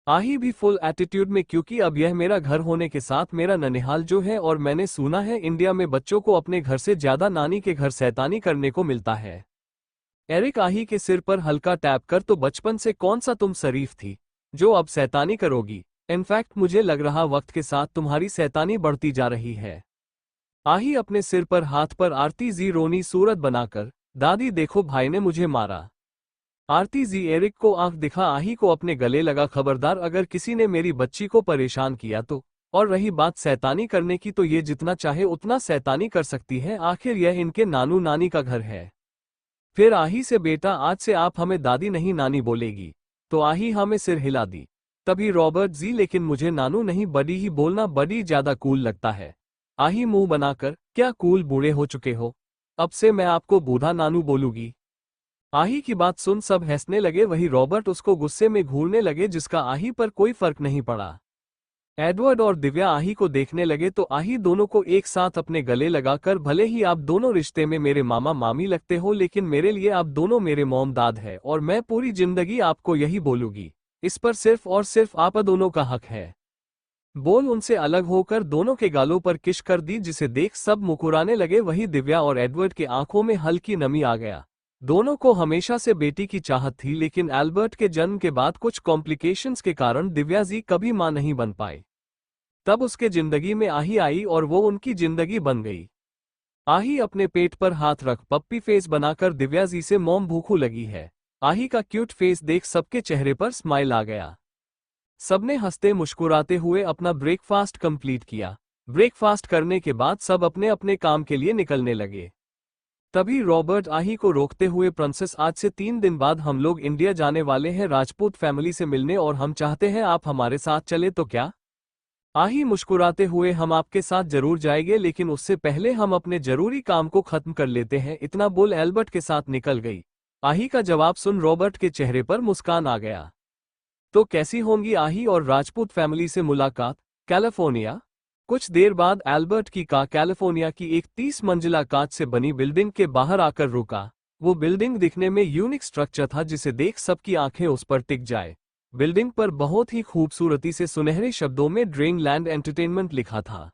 Speaker 1: आही भी फुल एटीट्यूड में क्योंकि अब यह मेरा घर होने के साथ मेरा ननिहाल जो है और मैंने सुना है इंडिया में बच्चों को अपने घर से ज्यादा नानी के घर शैतानी करने को मिलता है। एरिक आही के सिर पर हल्का टैप कर तो बचपन से कौन सा तुम शरीफ थी जो अब शैतानी करोगी? इनफैक्ट मुझे लग रहा वक्त के साथ तुम्हारी शैतानी बढ़ती जा रही है। आही अपने सिर पर हाथ पर आरती जी रोनी सूरत बनाकर दादी देखो भाई ने मुझे मारा। आरती जी एरिक को आंख दिखा आही को अपने गले लगा खबरदार अगर किसी ने मेरी बच्ची को परेशान किया तो। और रही बात शैतानी करने की तो ये जितना चाहे उतना शैतानी कर सकती है, आखिर यह इनके नानू नानी का घर है। फिर आही से बेटा आज से आप हमें दादी नहीं नानी बोलेगी। तो आही हमें सिर हिला दी। तभी रॉबर्ट जी लेकिन मुझे नानू नहीं बड़ी ही बोलना बड़ी ज्यादा कूल लगता है। आही मुंह बनाकर क्या कूल बूढ़े हो चुके हो? अब से मैं आपको बूढ़ा नानू बोलूंगी। आही की बात सुन सब हंसने लगे, वही रॉबर्ट उसको गुस्से में घूरने लगे जिसका आही पर कोई फर्क नहीं पड़ा। एडवर्ड और दिव्या आही को देखने लगे तो आही दोनों को एक साथ अपने गले लगाकर भले ही आप दोनों रिश्ते में मेरे मामा मामी लगते हो लेकिन मेरे लिए आप दोनों मेरे मॉम दाद है और मैं पूरी जिंदगी आपको यही बोलूंगी। इस पर सिर्फ और सिर्फ आप दोनों का हक है। बोल उनसे अलग होकर दोनों के गालों पर किश कर दी जिसे देख सब मुकुराने लगे। वही दिव्या और एडवर्ड के आंखों में हल्की नमी आ गया। दोनों को हमेशा से बेटी की चाहत थी लेकिन एल्बर्ट के जन्म के बाद कुछ कॉम्प्लिकेशंस के कारण दिव्या जी कभी मां नहीं बन पाए। तब उसके जिंदगी में आही आई और वो उनकी जिंदगी बन गई। आही अपने पेट पर हाथ रख पप्पी फेस बनाकर दिव्या जी से मॉम भूखू लगी है। आही का क्यूट फेस देख सबके चेहरे पर स्माइल आ गया। सबने हंसते मुस्कुराते हुए अपना ब्रेकफास्ट कंप्लीट किया। ब्रेकफास्ट करने के बाद सब अपने अपने काम के लिए निकलने लगे। तभी रॉबर्ट आही को रोकते हुए, प्रिंसेस आज से 3 दिन बाद हम लोग इंडिया जाने वाले हैं राजपूत फैमिली से मिलने, और हम चाहते हैं आप हमारे साथ चले तो क्या? आही मुस्कुराते हुए, हम आपके साथ जरूर जाएंगे, लेकिन उससे पहले हम अपने जरूरी काम को खत्म कर लेते हैं। इतना बोल एल्बर्ट के साथ निकल गई। आही का जवाब सुन रॉबर्ट के चेहरे पर मुस्कान आ गया। तो कैसी होंगी आही और राजपूत फैमिली से मुलाकात? कैलिफोर्निया। कुछ देर बाद एल्बर्ट की कार कैलिफोर्निया की एक 30 मंजिला कांच से बनी बिल्डिंग के बाहर आकर रुका। वो बिल्डिंग दिखने में यूनिक स्ट्रक्चर था जिसे देख सबकी आंखें उस पर टिक जाए। बिल्डिंग पर बहुत ही खूबसूरती से सुनहरे शब्दों में ड्रीमलैंड एंटरटेनमेंट लिखा था।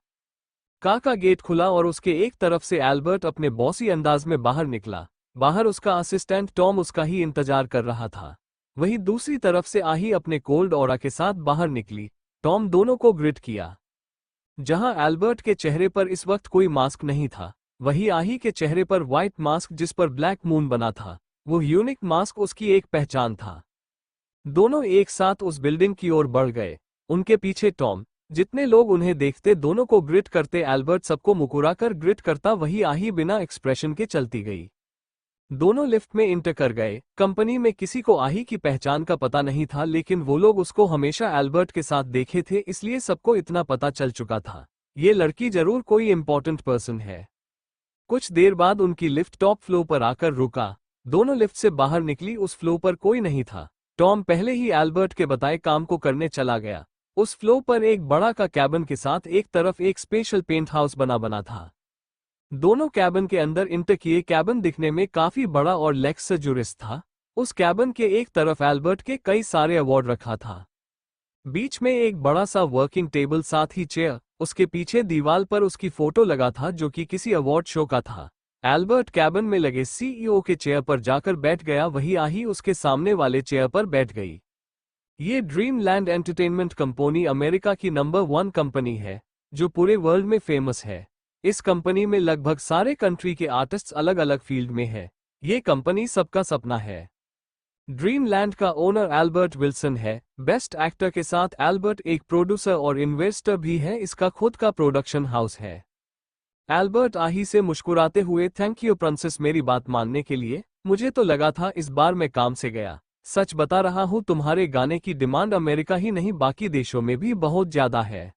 Speaker 1: कार का गेट खुला और उसके एक तरफ से एल्बर्ट अपने बॉसी अंदाज में बाहर निकला। बाहर उसका असिस्टेंट टॉम उसका ही इंतजार कर रहा था। वहीं दूसरी तरफ से आही अपने कोल्ड ऑरा के साथ बाहर निकली। टॉम दोनों को ग्रिट किया। जहां एल्बर्ट के चेहरे पर इस वक्त कोई मास्क नहीं था, वहीं आही के चेहरे पर व्हाइट मास्क जिस पर ब्लैक मून बना था, वो यूनिक मास्क उसकी एक पहचान था। दोनों एक साथ उस बिल्डिंग की ओर बढ़ गए। उनके पीछे टॉम। जितने लोग उन्हें देखते दोनों को ग्रिट करते, एल्बर्ट सबको मुकुराकर ग्रिट करता, वही आही बिना एक्सप्रेशन के चलती गई। दोनों लिफ्ट में इंटर कर गए। कंपनी में किसी को आही की पहचान का पता नहीं था, लेकिन वो लोग उसको हमेशा एल्बर्ट के साथ देखे थे, इसलिए सबको इतना पता चल चुका था, ये लड़की जरूर कोई इंपॉर्टेंट पर्सन है। कुछ देर बाद उनकी लिफ्ट टॉप फ्लोर पर आकर रुका। दोनों लिफ्ट से बाहर निकली। उस फ्लोर पर कोई नहीं था। टॉम पहले ही एल्बर्ट के बताए काम को करने चला गया। उस फ्लोर पर एक बड़ा का कैबिन के साथ एक तरफ एक स्पेशल पेंट हाउस बना था। दोनों कैबिन के अंदर इंटर किए। कैबिन दिखने में काफी बड़ा और लग्जरियस था। उस कैबिन के एक तरफ एल्बर्ट के कई सारे अवार्ड रखा था। बीच में एक बड़ा सा वर्किंग टेबल, साथ ही चेयर। उसके पीछे दीवार पर उसकी फोटो लगा था जो कि किसी अवार्ड शो का था। एल्बर्ट कैबिन में लगे सीईओ के चेयर पर जाकर बैठ गया, वही आही उसके सामने वाले चेयर पर बैठ गई। ये ड्रीमलैंड एंटरटेनमेंट कंपनी अमेरिका की नंबर 1 कंपनी है जो पूरे वर्ल्ड में फेमस है। इस कंपनी में लगभग सारे कंट्री के आर्टिस्ट्स अलग अलग फील्ड में है। ये कंपनी सबका सपना है। ड्रीमलैंड का ओनर एल्बर्ट विल्सन है। बेस्ट एक्टर के साथ एल्बर्ट एक प्रोड्यूसर और इन्वेस्टर भी है। इसका खुद का प्रोडक्शन हाउस है। एल्बर्ट आही से मुस्कुराते हुए, थैंक यू प्रिंसेस मेरी बात मानने के लिए। मुझे तो लगा था इस बार मैं काम से गया। सच बता रहा हूँ, तुम्हारे गाने की डिमांड अमेरिका ही नहीं बाकी देशों में भी बहुत ज्यादा है।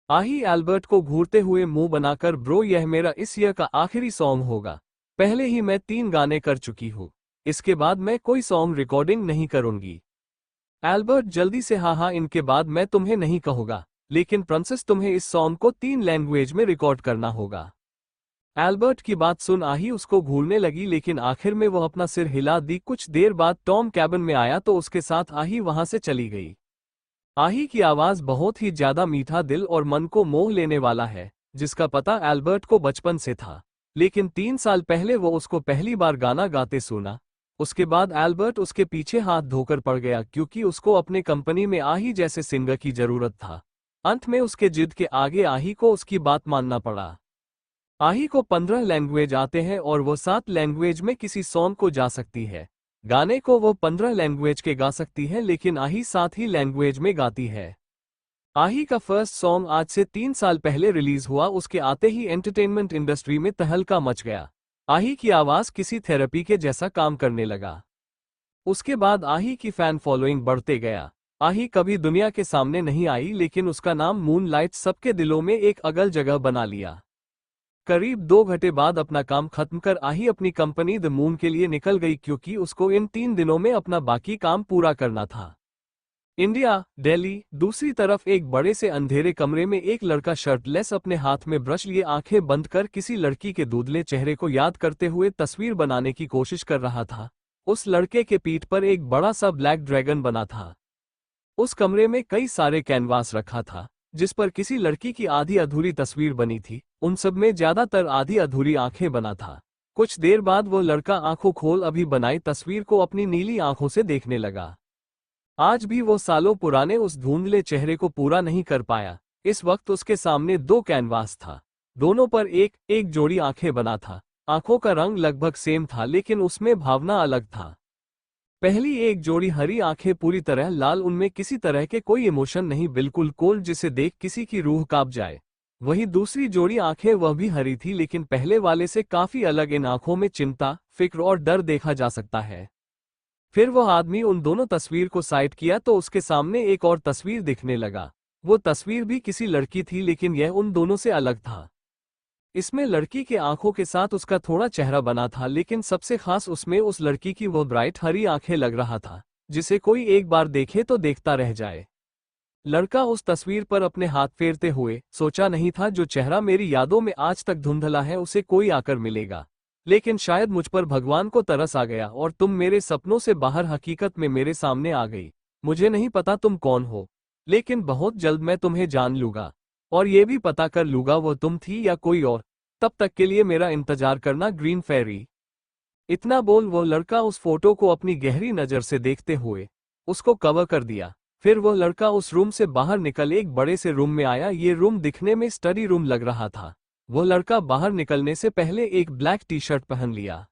Speaker 1: आही एल्बर्ट को घूरते हुए मुंह बनाकर, ब्रो यह मेरा इस ईयर का आखिरी सॉन्ग होगा। पहले ही मैं 3 गाने कर चुकी हूँ, इसके बाद मैं कोई सॉन्ग रिकॉर्डिंग नहीं करूंगी। एल्बर्ट जल्दी से, हाँ इनके बाद मैं तुम्हें नहीं कहूंगा, लेकिन प्रिंसेस तुम्हें इस सॉन्ग को 3 लैंग्वेज में रिकॉर्ड करना होगा। एल्बर्ट की बात सुन आही उसको घूरने लगी, लेकिन आखिर में वह अपना सिर हिला दी। कुछ देर बाद टॉम कैबिन में आया तो उसके साथ आही वहां से चली गई। आही की आवाज बहुत ही ज्यादा मीठा दिल और मन को मोह लेने वाला है, जिसका पता एल्बर्ट को बचपन से था, लेकिन 3 साल पहले वो उसको पहली बार गाना गाते सुना। उसके बाद एल्बर्ट उसके पीछे हाथ धोकर पड़ गया, क्योंकि उसको अपने कंपनी में आही जैसे सिंगर की जरूरत था। अंत में उसके जिद के आगे आही को उसकी बात मानना पड़ा। आही को 15 लैंग्वेज आते हैं और वो 7 लैंग्वेज में किसी सॉन्ग को जा सकती है। गाने को वो 15 लैंग्वेज के गा सकती है, लेकिन आही 7 ही लैंग्वेज में गाती है। आही का फर्स्ट सॉन्ग आज से 3 साल पहले रिलीज हुआ। उसके आते ही एंटरटेनमेंट इंडस्ट्री में तहलका मच गया। आही की आवाज किसी थेरेपी के जैसा काम करने लगा। उसके बाद आही की फैन फॉलोइंग बढ़ते गया। आही कभी दुनिया के सामने नहीं आई, लेकिन उसका नाम मूनलाइट सबके दिलों में एक अलग जगह बना लिया। करीब 2 घंटे बाद अपना काम खत्म कर आही अपनी कंपनी द मून के लिए निकल गई, क्योंकि उसको इन 3 दिनों में अपना बाकी काम पूरा करना था। इंडिया, दिल्ली। दूसरी तरफ एक बड़े से अंधेरे कमरे में एक लड़का शर्टलेस अपने हाथ में ब्रश लिए आंखें बंद कर किसी लड़की के दूधले चेहरे को याद करते हुए तस्वीर बनाने की कोशिश कर रहा था। उस लड़के के पीठ पर एक बड़ा सा ब्लैक ड्रैगन बना था। उस कमरे में कई सारे कैनवास रखा था जिस पर किसी लड़की की आधी अधूरी तस्वीर बनी थी। उन सब में ज्यादातर आधी अधूरी आंखें बना था। कुछ देर बाद वो लड़का आंखों खोल अभी बनाई तस्वीर को अपनी नीली आंखों से देखने लगा। आज भी वो सालों पुराने उस धुंधले चेहरे को पूरा नहीं कर पाया। इस वक्त उसके सामने 2 कैनवास था। दोनों पर एक एक जोड़ी आंखें बना था। आंखों का रंग लगभग सेम था, लेकिन उसमें भावना अलग था। पहली एक जोड़ी हरी आंखें पूरी तरह लाल, उनमें किसी तरह के कोई इमोशन नहीं, बिल्कुल कोल्ड, जिसे देख किसी की रूह कांप जाए। वही दूसरी जोड़ी आंखें वह भी हरी थी, लेकिन पहले वाले से काफी अलग। इन आंखों में चिंता, फिक्र और डर देखा जा सकता है। फिर वह आदमी उन दोनों तस्वीर को साइड किया तो उसके सामने एक और तस्वीर दिखने लगा। वो तस्वीर भी किसी लड़की थी, लेकिन यह उन दोनों से अलग था। इसमें लड़की के आंखों के साथ उसका थोड़ा चेहरा बना था, लेकिन सबसे खास उसमें उस लड़की की वो ब्राइट हरी आंखें लग रहा था, जिसे कोई एक बार देखे तो देखता रह जाए। लड़का उस तस्वीर पर अपने हाथ फेरते हुए सोचा नहीं था, जो चेहरा मेरी यादों में आज तक धुंधला है उसे कोई आकर मिलेगा, लेकिन शायद मुझ पर भगवान को तरस आ गया और तुम मेरे सपनों से बाहर हकीकत में मेरे सामने आ गई। मुझे नहीं पता तुम कौन हो, लेकिन बहुत जल्द मैं तुम्हें जान लूंगा और ये भी पता कर लूंगा वो तुम थी या कोई और। तब तक के लिए मेरा इंतजार करना, ग्रीन फेरी। इतना बोल वो लड़का उस फोटो को अपनी गहरी नजर से देखते हुए उसको कवर कर दिया। फिर वो लड़का उस रूम से बाहर निकल एक बड़े से रूम में आया। ये रूम दिखने में स्टडी रूम लग रहा था। वो लड़का बाहर निकलने से पहले एक ब्लैक टी शर्ट पहन लिया।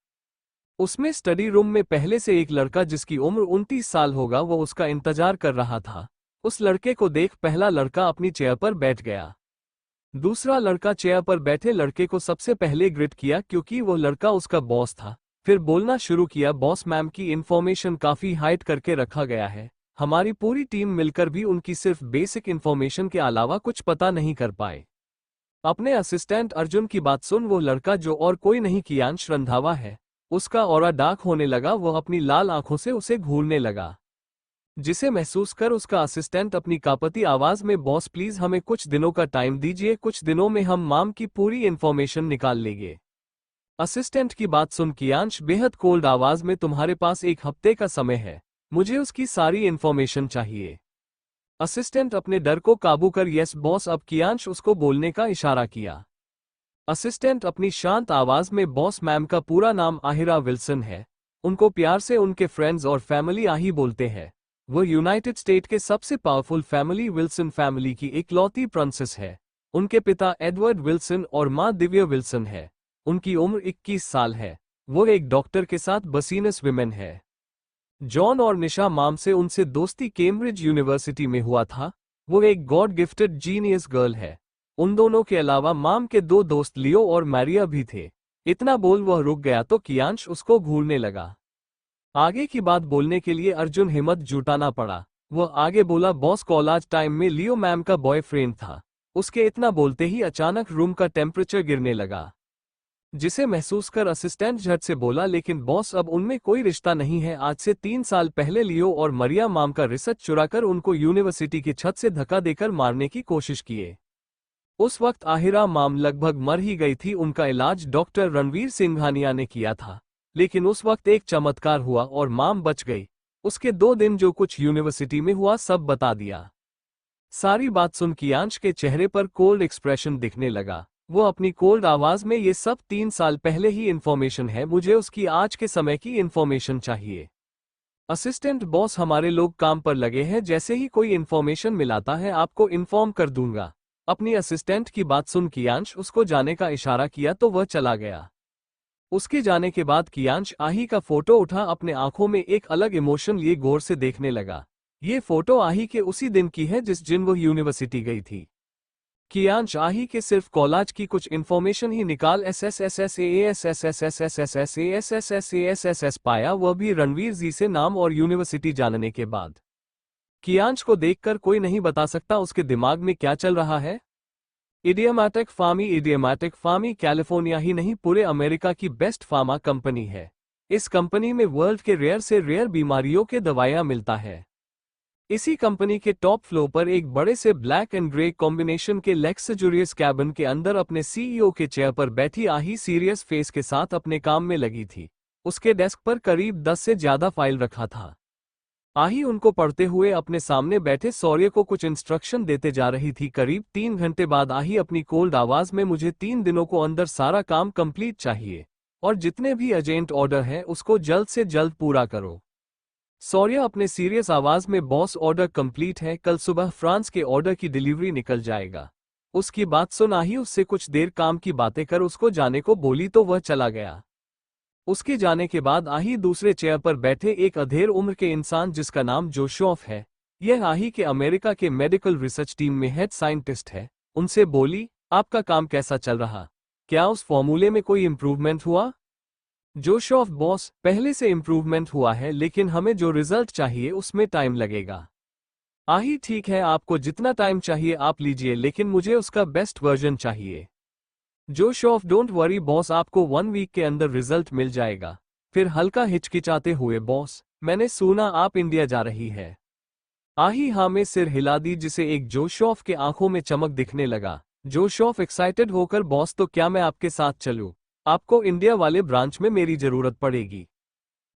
Speaker 1: उसमें स्टडी रूम में पहले से एक लड़का जिसकी उम्र 29 साल होगा, वो उसका इंतजार कर रहा था। उस लड़के को देख पहला लड़का अपनी चेयर पर बैठ गया। दूसरा लड़का चेयर पर बैठे लड़के को सबसे पहले ग्रिट किया, क्योंकि वो लड़का उसका बॉस था। फिर बोलना शुरू किया, बॉस मैम की इंफॉर्मेशन काफी हाइड करके रखा गया है। हमारी पूरी टीम मिलकर भी उनकी सिर्फ बेसिक इंफॉर्मेशन के अलावा कुछ पता नहीं कर पाए। अपने असिस्टेंट अर्जुन की बात सुन वो लड़का, जो और कोई नहीं कियांश रंधावा है, उसका ऑरा डार्क होने लगा। वह अपनी लाल आंखों से उसे घूरने लगा, जिसे महसूस कर उसका असिस्टेंट अपनी कांपती आवाज में, बॉस प्लीज हमें कुछ दिनों का टाइम दीजिए, कुछ दिनों में हम माम की पूरी इंफॉर्मेशन निकाल लेंगे। असिस्टेंट की बात सुन कियांश बेहद कोल्ड आवाज में, तुम्हारे पास एक हफ्ते का समय है, मुझे उसकी सारी इंफॉर्मेशन चाहिए। असिस्टेंट अपने डर को काबू कर यस बॉस। अब कियांश उसको बोलने का इशारा किया। असिस्टेंट अपनी शांत आवाज में, बॉस मैम का पूरा नाम आहिरा विल्सन है, उनको प्यार से उनके फ्रेंड्स और फैमिली आही बोलते हैं। वो यूनाइटेड स्टेट के सबसे पावरफुल फैमिली विल्सन फैमिली की इकलौती प्रिंसेस है। उनके पिता एडवर्ड विल्सन और मां दिव्या विल्सन है। उनकी उम्र 21 साल है। वो एक डॉक्टर के साथ बसीनस विमेन है। जॉन और निशा माम से उनसे दोस्ती कैम्ब्रिज यूनिवर्सिटी में हुआ था। वो एक गॉड गिफ्टेड जीनियस गर्ल है। उन दोनों के अलावा माम के दो दोस्त लियो और मैरिया भी थे। इतना बोल वह रुक गया तो कियांश उसको घूरने लगा। आगे की बात बोलने के लिए अर्जुन हिम्मत जुटाना पड़ा। वह आगे बोला, बॉस कॉलेज टाइम में लियो मैम का बॉयफ्रेंड था। उसके इतना बोलते ही अचानक रूम का टेम्परेचर गिरने लगा, जिसे महसूस कर असिस्टेंट झट से बोला, लेकिन बॉस अब उनमें कोई रिश्ता नहीं है। आज से 3 साल पहले लियो और मरिया माम का रिसर्च चुराकर उनको यूनिवर्सिटी की छत से धक्का देकर मारने की कोशिश किए। उस वक्त आहिरा माम लगभग मर ही गई थी। उनका इलाज डॉक्टर रणवीर सिंघानिया ने किया था, लेकिन उस वक्त एक चमत्कार हुआ और माम बच गई। उसके 2 दिन जो कुछ यूनिवर्सिटी में हुआ सब बता दिया। सारी बात सुन कियांश के चेहरे पर कोल्ड एक्सप्रेशन दिखने लगा। वो अपनी कोल्ड आवाज में, ये सब 3 साल पहले ही इंफॉर्मेशन है, मुझे उसकी आज के समय की इंफॉर्मेशन चाहिए। असिस्टेंट बॉस, हमारे लोग काम पर लगे हैं, जैसे ही कोई इंफॉर्मेशन मिलाता है आपको इन्फॉर्म कर दूंगा। अपनी असिस्टेंट की बात सुन कियांश उसको जाने का इशारा किया तो वह चला गया। उसके जाने के बाद कियांश आही का फोटो उठा, अपने आंखों में एक अलग इमोशन लिए गौर से देखने लगा। ये फोटो आही के उसी दिन की है जिस दिन वो यूनिवर्सिटी गई थी। कियांश आही के सिर्फ कॉलेज की कुछ इन्फॉर्मेशन ही निकाल SSSASSSSASSSASSSASSS पाया, वह भी रणवीर जी से नाम और यूनिवर्सिटी जानने के बाद। कियांश को देखकर कोई नहीं बता सकता उसके दिमाग में क्या चल रहा है। इडियमैटिक फार्मी कैलिफोर्निया ही नहीं पूरे अमेरिका की बेस्ट फार्मा कंपनी है। इस कंपनी में वर्ल्ड के रेयर से रेयर बीमारियों के दवाइयां मिलता है। इसी कंपनी के टॉप फ्लोर पर एक बड़े से ब्लैक एंड ग्रे कॉम्बिनेशन के लग्जरियस कैबिन के अंदर अपने सीईओ के चेयर पर बैठी आही सीरियस फेस के साथ अपने काम में लगी थी। उसके डेस्क पर करीब 10 से ज्यादा फाइल रखा था। आही उनको पढ़ते हुए अपने सामने बैठे सौर्य को कुछ इंस्ट्रक्शन देते जा रही थी। करीब 3 घंटे बाद आही अपनी कोल्ड आवाज में, मुझे 3 दिनों को अंदर सारा काम कंप्लीट चाहिए और जितने भी अर्जेंट ऑर्डर है उसको जल्द से जल्द पूरा करो। सौर्य अपने सीरियस आवाज में, बॉस ऑर्डर कंप्लीट है, कल सुबह फ्रांस के ऑर्डर की डिलीवरी निकल जाएगा। उसकी बात सुन आही उससे कुछ देर काम की बातें कर उसको जाने को बोली तो वह चला गया। उसके जाने के बाद आही दूसरे चेयर पर बैठे एक अधेड़ उम्र के इंसान जिसका नाम जोशोफ है, यह आही के अमेरिका के मेडिकल रिसर्च टीम में हेड साइंटिस्ट है, उनसे बोली, आपका काम कैसा चल रहा? क्या उस फॉर्मूले में कोई इम्प्रूवमेंट हुआ? जोशॉफ बॉस, पहले से इम्प्रूवमेंट हुआ है, लेकिन हमें जो रिजल्ट चाहिए उसमें टाइम लगेगा। आही, ठीक है, आपको जितना टाइम चाहिए आप लीजिए, लेकिन मुझे उसका बेस्ट वर्जन चाहिए। जोशॉफ, डोंट वरी बॉस, आपको 1 वीक के अंदर रिजल्ट मिल जाएगा। फिर हल्का हिचकिचाते हुए, बॉस, मैंने सुना आप इंडिया जा रही है। आही हाँ में सिर हिला दी, जिसे एक जोशॉफ के आंखों में चमक दिखने लगा। जोशॉफ एक्साइटेड होकर, बॉस, तो क्या मैं आपके साथ चलूं? आपको इंडिया वाले ब्रांच में मेरी जरूरत पड़ेगी।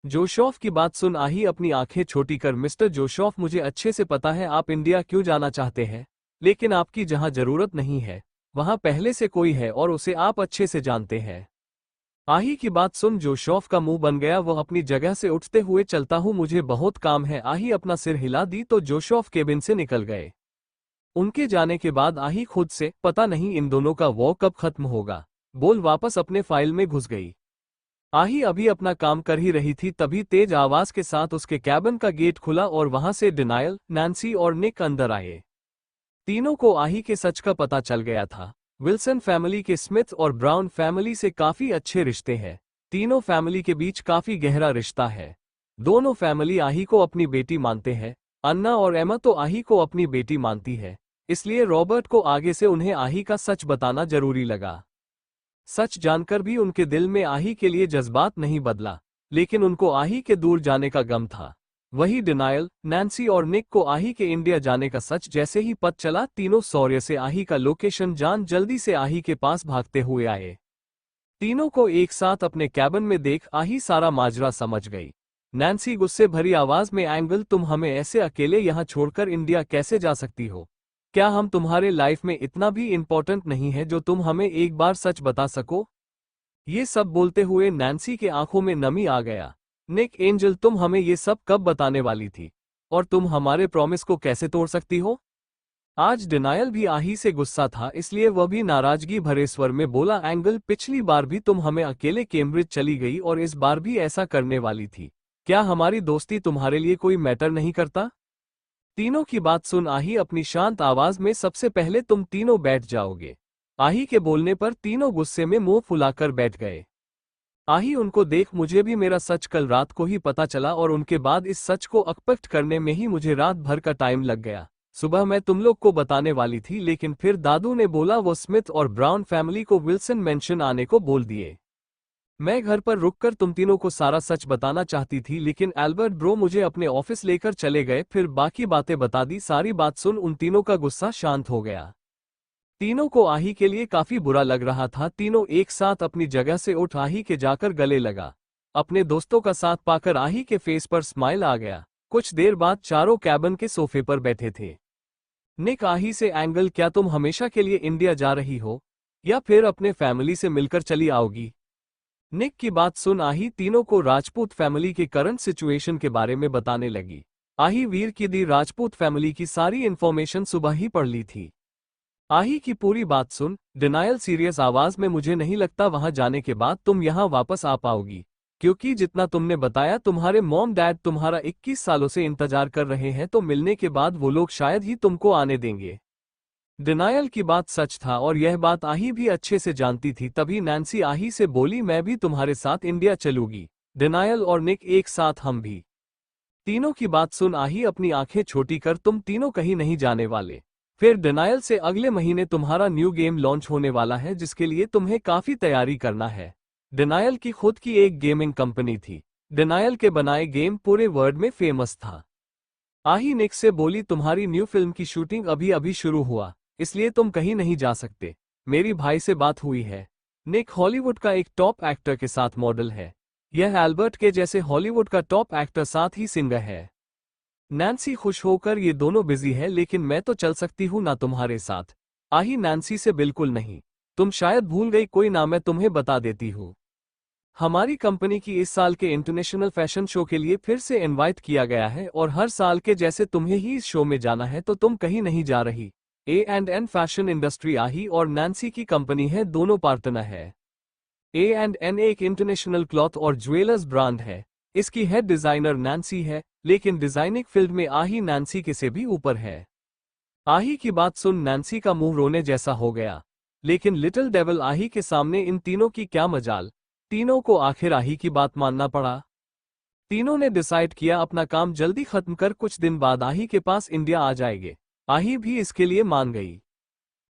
Speaker 1: जोशॉफ की बात सुन आही अपनी आंखें छोटी कर, मिस्टर जोशॉफ, मुझे अच्छे से पता है आप इंडिया क्यों जाना चाहते हैं, लेकिन आपकी जहां जरूरत नहीं है वहां पहले से कोई है और उसे आप अच्छे से जानते हैं। आही की बात सुन जोशॉफ का मुंह बन गया। वह अपनी जगह से उठते हुए, चलता हूं, मुझे बहुत काम है। आही अपना सिर हिला दी तो जोशॉफ केबिन से निकल गए। उनके जाने के बाद आही खुद से, पता नहीं इन दोनों का वॉर कब खत्म होगा, बोल वापस अपने फाइल में घुस गई। आही अभी अपना काम कर ही रही थी, तभी तेज आवाज के साथ उसके कैबिन का गेट खुला और वहां से डिनायल, नैन्सी और निक अंदर आए। तीनों को आही के सच का पता चल गया था। विल्सन फैमिली के स्मिथ और ब्राउन फैमिली से काफी अच्छे रिश्ते हैं। तीनों फैमिली के बीच काफी गहरा रिश्ता है। दोनों फैमिली आही को अपनी बेटी मानते हैं। अन्ना और एमा तो आही को अपनी बेटी मानती है, इसलिए रॉबर्ट को आगे से उन्हें आही का सच बताना जरूरी लगा। सच जानकर भी उनके दिल में आही के लिए जज्बात नहीं बदला, लेकिन उनको आही के दूर जाने का गम था। वही डिनायल, नैन्सी और निक को आही के इंडिया जाने का सच जैसे ही पता चला, तीनों शौर्य से आही का लोकेशन जान जल्दी से आही के पास भागते हुए आए। तीनों को एक साथ अपने कैबिन में देख आही सारा माजरा समझ गई। नैन्सी गुस्से भरी आवाज में, एंगल, तुम हमें ऐसे अकेले यहाँ छोड़कर इंडिया कैसे जा सकती हो? क्या हम तुम्हारे लाइफ में इतना भी इम्पोर्टेंट नहीं है जो तुम हमें एक बार सच बता सको? ये सब बोलते हुए नैन्सी के आंखों में नमी आ गया। निक, एंजल, तुम हमें ये सब कब बताने वाली थी? और तुम हमारे प्रॉमिस को कैसे तोड़ सकती हो? आज डिनायल भी आही से गुस्सा था, इसलिए वह भी नाराजगी भरे स्वर में बोला, एंगल, पिछली बार भी तुम हमें अकेले कैम्ब्रिज चली गई और इस बार भी ऐसा करने वाली थी। क्या हमारी दोस्ती तुम्हारे लिए कोई मैटर नहीं करता? तीनों की बात सुन आही अपनी शांत आवाज में, सबसे पहले तुम तीनों बैठ जाओगे। आही के बोलने पर तीनों गुस्से में मुंह फुलाकर बैठ गए। आही, उनको देख, मुझे भी मेरा सच कल रात को ही पता चला और उनके बाद इस सच को एक्सपेक्ट करने में ही मुझे रात भर का टाइम लग गया। सुबह मैं तुम लोग को बताने वाली थी, लेकिन फिर दादू ने बोला वो स्मिथ और ब्राउन फैमिली को विल्सन मेंशन आने को बोल दिए। मैं घर पर रुककर तुम तीनों को सारा सच बताना चाहती थी, लेकिन एल्बर्ट ब्रो मुझे अपने ऑफिस लेकर चले गए, फिर बाकी बातें बता दी। सारी बात सुन उन तीनों का गुस्सा शांत हो गया। तीनों को आही के लिए काफी बुरा लग रहा था। तीनों एक साथ अपनी जगह से उठ आही के जाकर गले लगा। अपने दोस्तों का साथ पाकर आही के फेस पर स्माइल आ गया। कुछ देर बाद चारों कैबिन के सोफे पर बैठे थे। निक आही से, एंगल, क्या तुम हमेशा के लिए इंडिया जा रही हो या फिर अपने फैमिली से मिलकर चली आओगी? निक की बात सुन आही तीनों को राजपूत फैमिली के करंट सिचुएशन के बारे में बताने लगी। आही वीर की दी राजपूत फैमिली की सारी इन्फॉर्मेशन सुबह ही पढ़ ली थी। आही की पूरी बात सुन डिनायल सीरियस आवाज में, मुझे नहीं लगता वहां जाने के बाद तुम यहां वापस आ पाओगी, क्योंकि जितना तुमने बताया तुम्हारे मॉम डैड तुम्हारा 21 सालों से इंतजार कर रहे हैं, तो मिलने के बाद वो लोग शायद ही तुमको आने देंगे। डिनायल की बात सच था और यह बात आही भी अच्छे से जानती थी। तभी नैन्सी आही से बोली, मैं भी तुम्हारे साथ इंडिया चलूंगी। डिनायल और निक एक साथ, हम भी। तीनों की बात सुन आही अपनी आंखें छोटी कर, तुम तीनों कहीं नहीं जाने वाले। फिर डिनायल से, अगले महीने तुम्हारा न्यू गेम लॉन्च होने वाला है, जिसके लिए तुम्हें काफी तैयारी करना है। डिनायल की खुद की एक गेमिंग कंपनी थी। डिनायल के बनाए गेम पूरे वर्ल्ड में फेमस था। आही निक से बोली, तुम्हारी न्यू फिल्म की शूटिंग अभी अभी शुरू हुआ, इसलिए तुम कहीं नहीं जा सकते। मेरी भाई से बात हुई है। निक हॉलीवुड का एक टॉप एक्टर के साथ मॉडल है। यह एल्बर्ट के जैसे हॉलीवुड का टॉप एक्टर साथ ही सिंगर है। नैन्सी खुश होकर, ये दोनों बिजी है, लेकिन मैं तो चल सकती हूँ ना तुम्हारे साथ। आही नैन्सी से, बिल्कुल नहीं, तुम शायद भूल गई कोई ना, मैं तुम्हें बता देती हूँ। हमारी कंपनी की इस साल के इंटरनेशनल फैशन शो के लिए फिर से इनवाइट किया गया है और हर साल के जैसे तुम्हें ही इस शो में जाना है, तो तुम कहीं नहीं जा रही। A&N फैशन इंडस्ट्री आही और नैन्सी की कंपनी है, दोनों पार्टनर है। A&N एक इंटरनेशनल क्लॉथ और ज्वेलर्स ब्रांड है। इसकी हेड डिजाइनर नैन्सी है, लेकिन डिजाइनिंग फील्ड में आही नैन्सी के से भी ऊपर है। आही की बात सुन नैन्सी का मुंह रोने जैसा हो गया। लेकिन लिटिल डेविल आही के सामने इन तीनों की क्या मजाल। तीनों को आखिर आही की बात मानना पड़ा। तीनों ने डिसाइड किया अपना काम जल्दी खत्म कर कुछ दिन बाद आही के पास इंडिया आ जाएंगे। आही भी इसके लिए मान गई।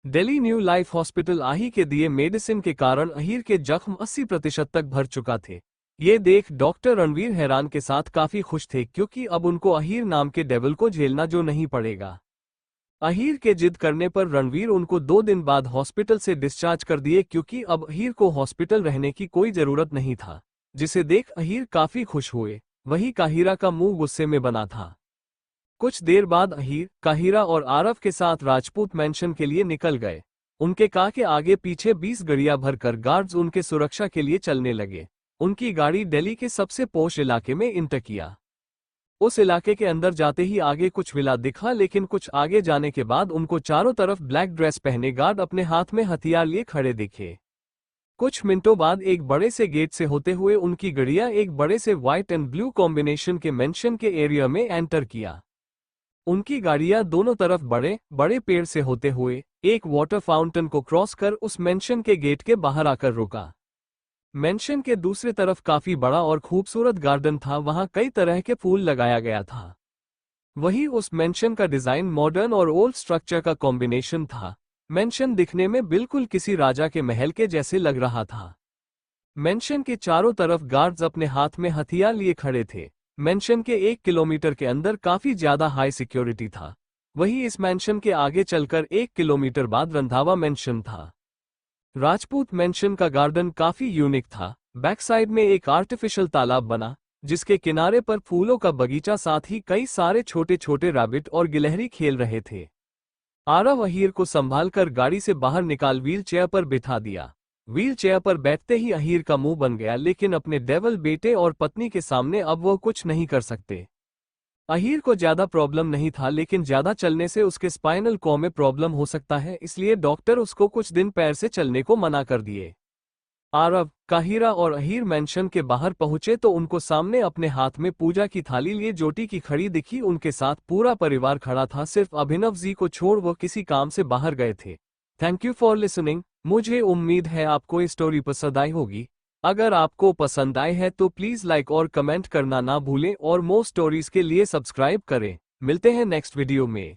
Speaker 1: दिल्ली न्यू लाइफ हॉस्पिटल आही के दिए मेडिसिन के कारण अहीर के जख्म 80% तक भर चुका थे। ये देख डॉक्टर रणवीर हैरान के साथ काफी खुश थे क्योंकि अब उनको अहीर नाम के डेविल को झेलना जो नहीं पड़ेगा। अहीर के जिद करने पर रणवीर उनको 2 दिन बाद हॉस्पिटल से डिस्चार्ज कर दिए क्योंकि अब अहीर को हॉस्पिटल रहने की कोई जरूरत नहीं था, जिसे देख अहीर काफी खुश हुए। वहीं काहिरा का मुंह गुस्से में बना था। कुछ देर बाद अहीर, काहिरा और आरव के साथ राजपूत मैंशन के लिए निकल गए। उनके कार के आगे पीछे 20 गाड़ियां भरकर गार्ड्स उनके सुरक्षा के लिए चलने लगे। उनकी गाड़ी दिल्ली के सबसे पॉश इलाके में इंटर किया। उस इलाके के अंदर जाते ही आगे कुछ विला दिखा, लेकिन कुछ आगे जाने के बाद उनको चारों तरफ ब्लैक ड्रेस पहने गार्ड अपने हाथ में हथियार लिए खड़े दिखे। कुछ मिनटों बाद एक बड़े से गेट से होते हुए उनकी गाड़ियां एक बड़े से व्हाइट एंड ब्लू कॉम्बिनेशन के मेंशन के एरिया में एंटर किया। उनकी गाड़ियां दोनों तरफ बड़े बड़े पेड़ से होते हुए एक वाटर फाउंटेन को क्रॉस कर उस मेंशन के गेट के बाहर आकर रुका। मेंशन के दूसरी तरफ काफी बड़ा और खूबसूरत गार्डन था, वहां कई तरह के फूल लगाया गया था। वहीं उस मेंशन का डिजाइन मॉडर्न और ओल्ड स्ट्रक्चर का कॉम्बिनेशन था। मेंशन दिखने में बिल्कुल किसी राजा के महल के जैसे लग रहा था। मेंशन के चारों तरफ गार्ड्स अपने हाथ में हथियार लिए खड़े थे। मेंशन के 1 किलोमीटर के अंदर काफी ज्यादा हाई सिक्योरिटी था। वहीं इस मेंशन के आगे चलकर 1 किलोमीटर बाद रंधावा मेंशन था। राजपूत मेंशन का गार्डन काफी यूनिक था। बैक साइड में एक आर्टिफिशियल तालाब बना, जिसके किनारे पर फूलों का बगीचा, साथ ही कई सारे छोटे छोटे रैबिट और गिलहरी खेल रहे थे। आरव अहीर को संभालकर गाड़ी से बाहर निकाल व्हील चेयर पर बिठा दिया। व्हील चेयर पर बैठते ही अहीर का मुंह बन गया, लेकिन अपने डेविल बेटे और पत्नी के सामने अब वो कुछ नहीं कर सकते। अहीर को ज्यादा प्रॉब्लम नहीं था, लेकिन ज्यादा चलने से उसके स्पाइनल कॉर्ड में प्रॉब्लम हो सकता है, इसलिए डॉक्टर उसको कुछ दिन पैर से चलने को मना कर दिए। आरव, काहिरा और अहीर मेंशन के बाहर पहुंचे तो उनको सामने अपने हाथ में पूजा की थाली लिए ज्योति की खड़ी दिखी। उनके साथ पूरा परिवार खड़ा था, सिर्फ अभिनव जी को छोड़ वो किसी काम से बाहर गए थे। Thank you for listening. मुझे उम्मीद है आपको ये स्टोरी पसंद आई होगी। अगर आपको पसंद आए है तो प्लीज लाइक और कमेंट करना ना भूलें और मोर स्टोरीज के लिए सब्सक्राइब करें। मिलते हैं नेक्स्ट वीडियो में।